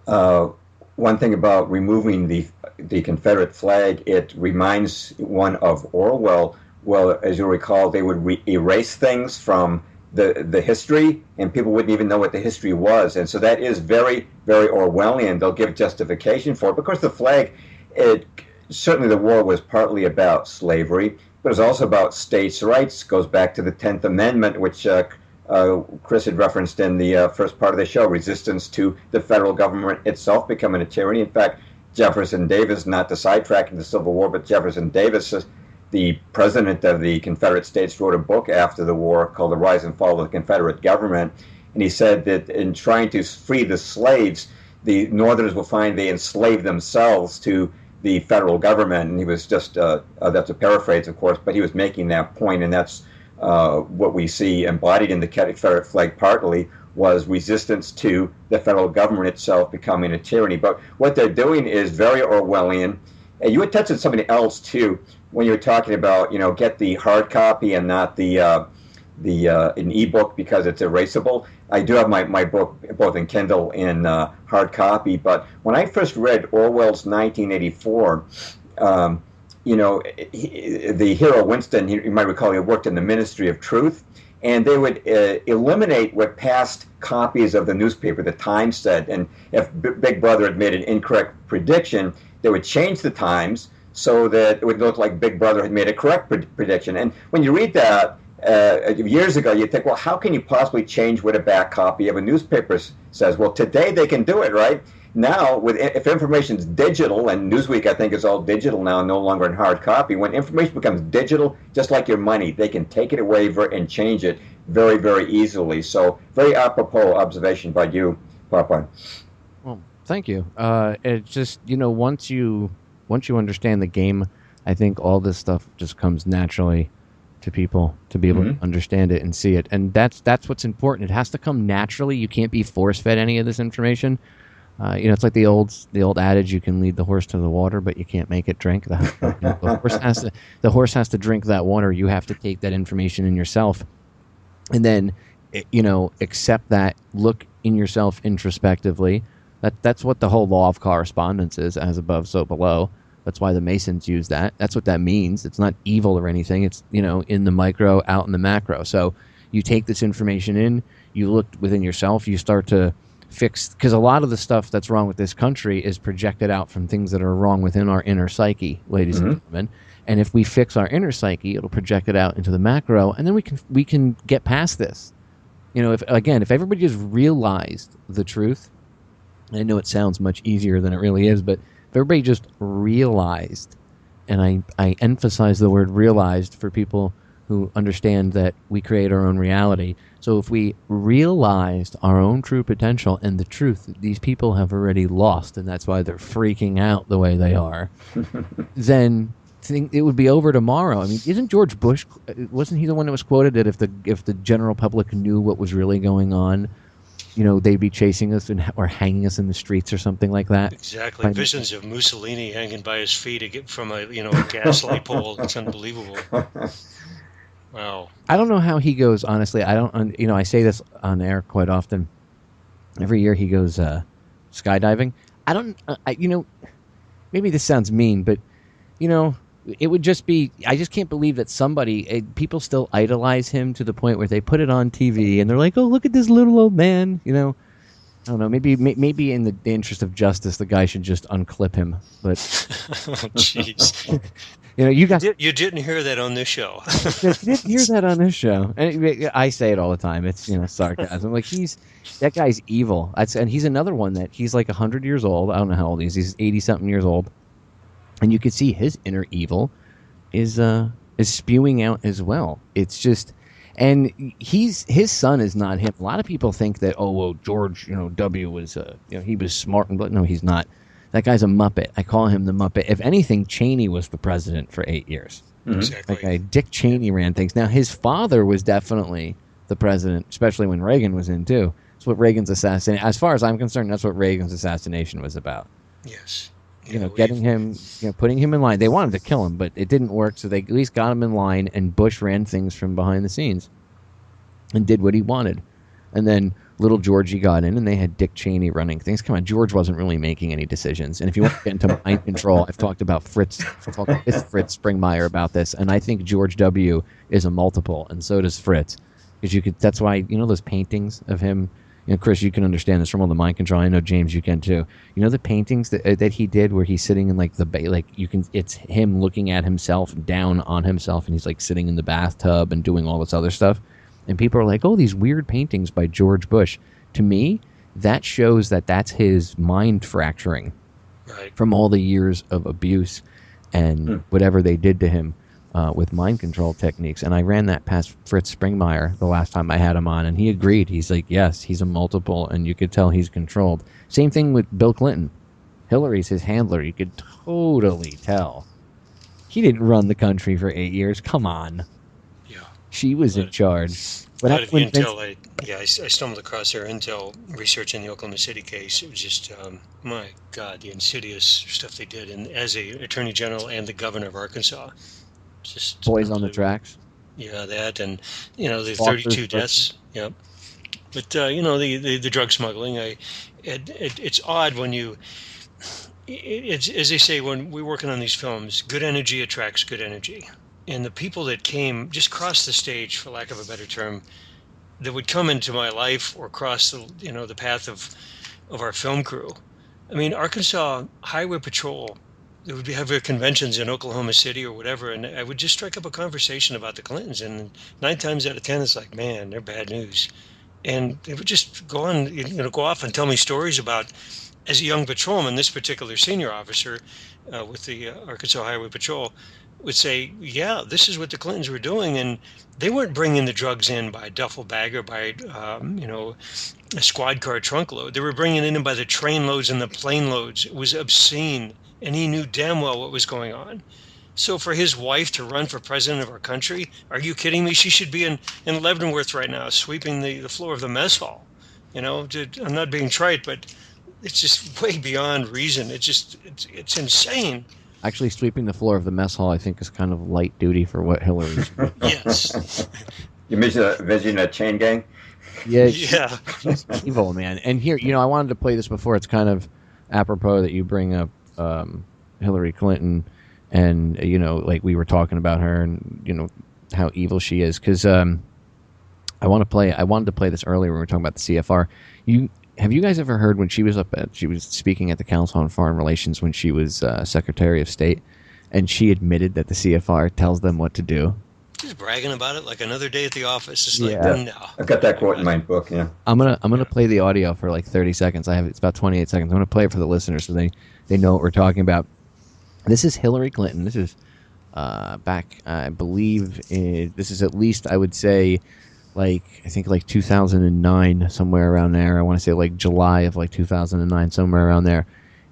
one thing about removing the Confederate flag, it reminds one of Orwell. Well, as you'll recall, they would erase things from the history, and people wouldn't even know what the history was. And so that is very, very Orwellian. They'll give justification for it. Because the flag, certainly the war was partly about slavery, but it was also about states' rights. It goes back to the 10th Amendment, which Chris had referenced in the first part of the show, resistance to the federal government itself becoming a tyranny. In fact, Jefferson Davis, not to sidetrack in the Civil War, but Jefferson Davis, the president of the Confederate States, wrote a book after the war called The Rise and Fall of the Confederate Government. And he said that in trying to free the slaves, the Northerners will find they enslaved themselves to the federal government. And he was just, that's a paraphrase, of course, but he was making that point, and that's what we see embodied in the Confederate flag partly was resistance to the federal government itself becoming a tyranny. But what they're doing is very Orwellian. And you had touched on something else, too, when you were talking about, get the hard copy and not an ebook because it's erasable. I do have my book both in Kindle and hard copy, but when I first read Orwell's 1984, the hero Winston, you might recall, he worked in the Ministry of Truth, and they would eliminate what past copies of the newspaper, the Times, said. And if Big Brother had made an incorrect prediction, they would change the Times so that it would look like Big Brother had made a correct prediction. And when you read that years ago, you think, well, how can you possibly change what a back copy of a newspaper says? Well, today they can do it, right? Now, if information is digital, and Newsweek, I think, is all digital now, no longer in hard copy, when information becomes digital, just like your money, they can take it away and change it very, very easily. So, very apropos observation by you, Popeye. Well, thank you. It's just, once you understand the game, I think all this stuff just comes naturally to people to be able to understand it and see it. And that's what's important. It has to come naturally. You can't be force-fed any of this information. It's like the old adage: you can lead the horse to the water, but you can't make it drink. The horse has to drink that water. You have to take that information in yourself, and then accept that. Look in yourself introspectively. That's what the whole law of correspondence is: as above, so below. That's why the Masons use that. That's what that means. It's not evil or anything. It's in the micro, out in the macro. So you take this information in. You look within yourself. You start to fix, because a lot of the stuff that's wrong with this country is projected out from things that are wrong within our inner psyche, ladies and gentlemen. And if we fix our inner psyche, it'll project it out into the macro, and then we can get past this. If everybody just realized the truth, I know it sounds much easier than it really is, but if everybody just realized, and I emphasize the word realized for people who understand that we create our own reality. So if we realized our own true potential and the truth that these people have already lost, and that's why they're freaking out the way they are, then it would be over tomorrow. I mean, isn't George Bush, wasn't he the one that was quoted that if the general public knew what was really going on, they'd be chasing us or hanging us in the streets or something like that? Exactly. Visions of Mussolini hanging by his feet from a gaslight pole. It's unbelievable. Wow. I don't know how he goes, honestly. I don't, I say this on air quite often. Every year he goes skydiving. I don't, maybe this sounds mean, but, it would just be, I just can't believe that people still idolize him to the point where they put it on TV and they're like, oh, look at this little old man, I don't know, maybe in the interest of justice, the guy should just unclip him, but... Jeez. You didn't hear that on this show. You didn't hear that on this show. And I say it all the time. It's sarcasm. Like that guy's evil. And he's another one that he's like 100 years old. I don't know how old he is. He's 80-something years old, and you can see his inner evil is spewing out as well. It's just, and his son is not him. A lot of people think that George W was he was smart, but no, he's not. That guy's a Muppet. I call him the Muppet. If anything, Cheney was the president for 8 years. Exactly. Okay, Dick Cheney ran things. Now, his father was definitely the president, especially when Reagan was in, too. That's what Reagan's assassination, as far as I'm concerned, that's what Reagan's assassination was about. Yes. Getting him, putting him in line. They wanted to kill him, but it didn't work, so they at least got him in line, and Bush ran things from behind the scenes and did what he wanted. And then little Georgie got in, and they had Dick Cheney running things. Come on, George wasn't really making any decisions. And if you want to get into mind control, I've talked about Fritz Springmeier about this, and I think George W. is a multiple, and so does Fritz. Because that's why, those paintings of him, Chris, you can understand this from all the mind control. I know, James, you can too. The paintings that he did where he's sitting in like it's him looking at himself, down on himself, and he's like sitting in the bathtub and doing all this other stuff. And people are like, oh, these weird paintings by George Bush. To me, that shows that that's his mind fracturing from all the years of abuse and whatever they did to him with mind control techniques. And I ran that past Fritz Springmeier the last time I had him on, and he agreed. He's like, yes, he's a multiple, and you could tell he's controlled. Same thing with Bill Clinton. Hillary's his handler. You could totally tell. He didn't run the country for 8 years. Come on. She was in charge. But out of Intel, I stumbled across their Intel research in the Oklahoma City case. It was just, my God, the insidious stuff they did. And as a attorney general and the governor of Arkansas, just boys on the tracks. Yeah, that and the 32 deaths. Yep. But the drug smuggling. It's odd when you it's, as they say, when we're working on these films, good energy attracts good energy. And the people that came, just crossed the stage, for lack of a better term, that would come into my life or cross the path of our film crew. I mean, Arkansas Highway Patrol, they would have their conventions in Oklahoma City or whatever, and I would just strike up a conversation about the Clintons, and 9 times out of 10, it's like, man, they're bad news. And they would just go on, go off and tell me stories about, as a young patrolman, this particular senior officer with the Arkansas Highway Patrol would say, yeah, this is what the Clintons were doing. And they weren't bringing the drugs in by duffel bag or by, a squad car trunk load. They were bringing it in by the train loads and the plane loads. It was obscene. And he knew damn well what was going on. So for his wife to run for president of our country, are you kidding me? She should be in Leavenworth right now, sweeping the floor of the mess hall. I'm not being trite, but it's just way beyond reason. It's insane. Actually, sweeping the floor of the mess hall, I think, is kind of light duty for what Hillary's. Yes. You mentioned a chain gang? Yeah. She's evil, man. And here, I wanted to play this before. It's kind of apropos that you bring up Hillary Clinton, and like we were talking about her, and how evil she is. Because I wanted to play this earlier when we were talking about the CFR. Have you guys ever heard when she was speaking at the Council on Foreign Relations when she was Secretary of State, and she admitted that the CFR tells them what to do? She's bragging about it like another day at the office. It's no. I've got that quote in my book. Yeah. I'm gonna play the audio for like 30 seconds. It's about 28 seconds. I'm gonna play it for the listeners so they know what we're talking about. This is Hillary Clinton. This is back, I believe. This is at least, I would say, I think 2009, somewhere around there. I want to say July of 2009, somewhere around there.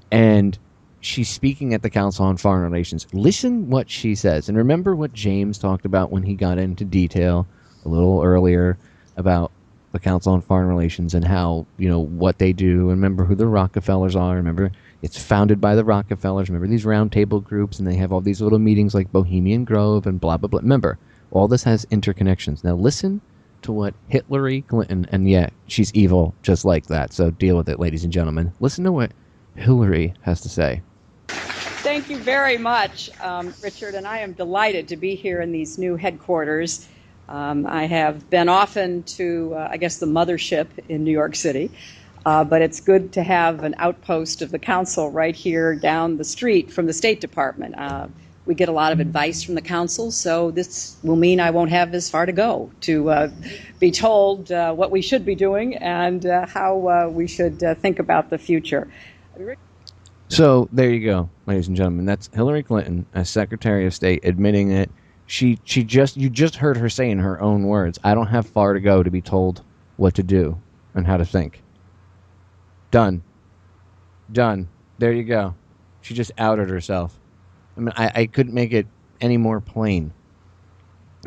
And she's speaking at the Council on Foreign Relations. Listen what she says. And remember what James talked about when he got into detail a little earlier about the Council on Foreign Relations and how, what they do. And remember who the Rockefellers are. Remember, it's founded by the Rockefellers. Remember these roundtable groups, and they have all these little meetings like Bohemian Grove and blah, blah, blah. Remember, all this has interconnections. Now listen to what Hillary Clinton, and yeah, she's evil just like that, so deal with it, ladies and gentlemen. Listen to what Hillary has to say. Thank you very much, Richard, and I am delighted to be here in these new headquarters. I have been often to, the mothership in New York City, but it's good to have an outpost of the council right here down the street from the State Department. We get a lot of advice from the council, so this will mean I won't have as far to go to be told what we should be doing and how we should think about the future. So there you go, ladies and gentlemen. That's Hillary Clinton as Secretary of State admitting that you just heard her say in her own words, I don't have far to go to be told what to do and how to think. Done. There you go. She just outed herself. I mean, I couldn't make it any more plain.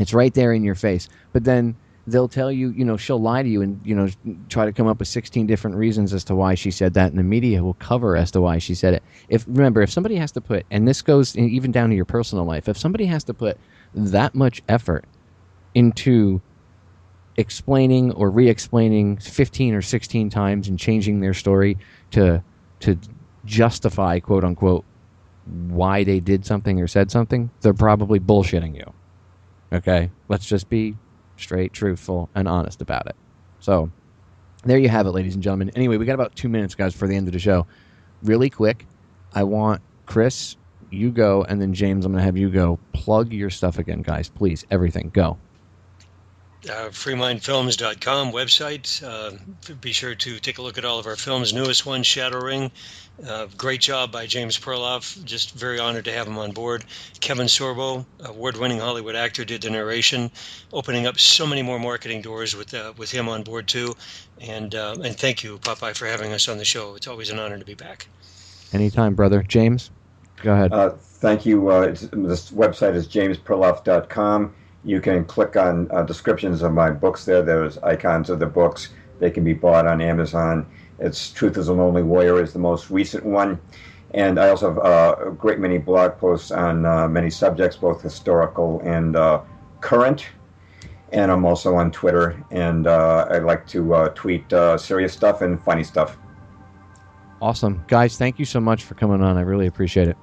It's right there in your face. But then they'll tell you, she'll lie to you and, try to come up with 16 different reasons as to why she said that, and the media will cover as to why she said it. If somebody has to put, and this goes even down to your personal life, if somebody has to put that much effort into explaining or re-explaining 15 or 16 times and changing their story to justify, quote unquote, why they did something or said something, they're probably bullshitting you. Okay? Let's just be straight, truthful, and honest about it. So, there you have it, ladies and gentlemen. Anyway, we got about 2 minutes, guys, for the end of the show. Really quick, I want Chris, you go, and then James, I'm going to have you go. Plug your stuff again, guys. Please, everything. Go. freemindfilms.com website. Be sure to take a look at all of our films. Newest one, SHADOWRING. Great job by James Perloff. Just very honored to have him on board. Kevin Sorbo, award-winning Hollywood actor, did the narration, opening up so many more marketing doors with him on board too. And thank you, Popeye, for having us on the show. It's always an honor to be back. Anytime, brother. James, go ahead. Thank you. This website is jamesperloff.com. You can click on descriptions of my books there. There's icons of the books. They can be bought on Amazon. It's Truth is a Lonely Warrior is the most recent one. And I also have a great many blog posts on many subjects, both historical and current. And I'm also on Twitter. And I like to tweet serious stuff and funny stuff. Awesome. Guys, thank you so much for coming on. I really appreciate it.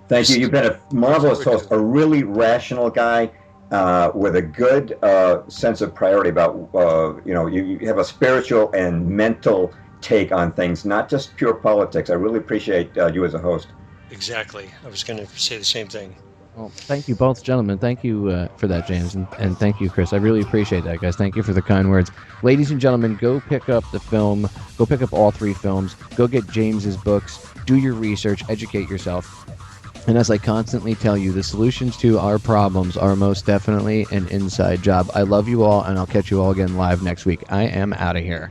Thank you. You've been a marvelous host, a really rational guy with a good sense of priority about, you have a spiritual and mental take on things, not just pure politics. I really appreciate you as a host. Exactly. I was going to say the same thing. Well, thank you both, gentlemen. Thank you for that, James, and thank you, Chris. I really appreciate that, guys. Thank you for the kind words. Ladies and gentlemen, go pick up the film. Go pick up all 3 films. Go get James's books. Do your research. Educate yourself. And as I constantly tell you, the solutions to our problems are most definitely an inside job. I love you all, and I'll catch you all again live next week. I am out of here.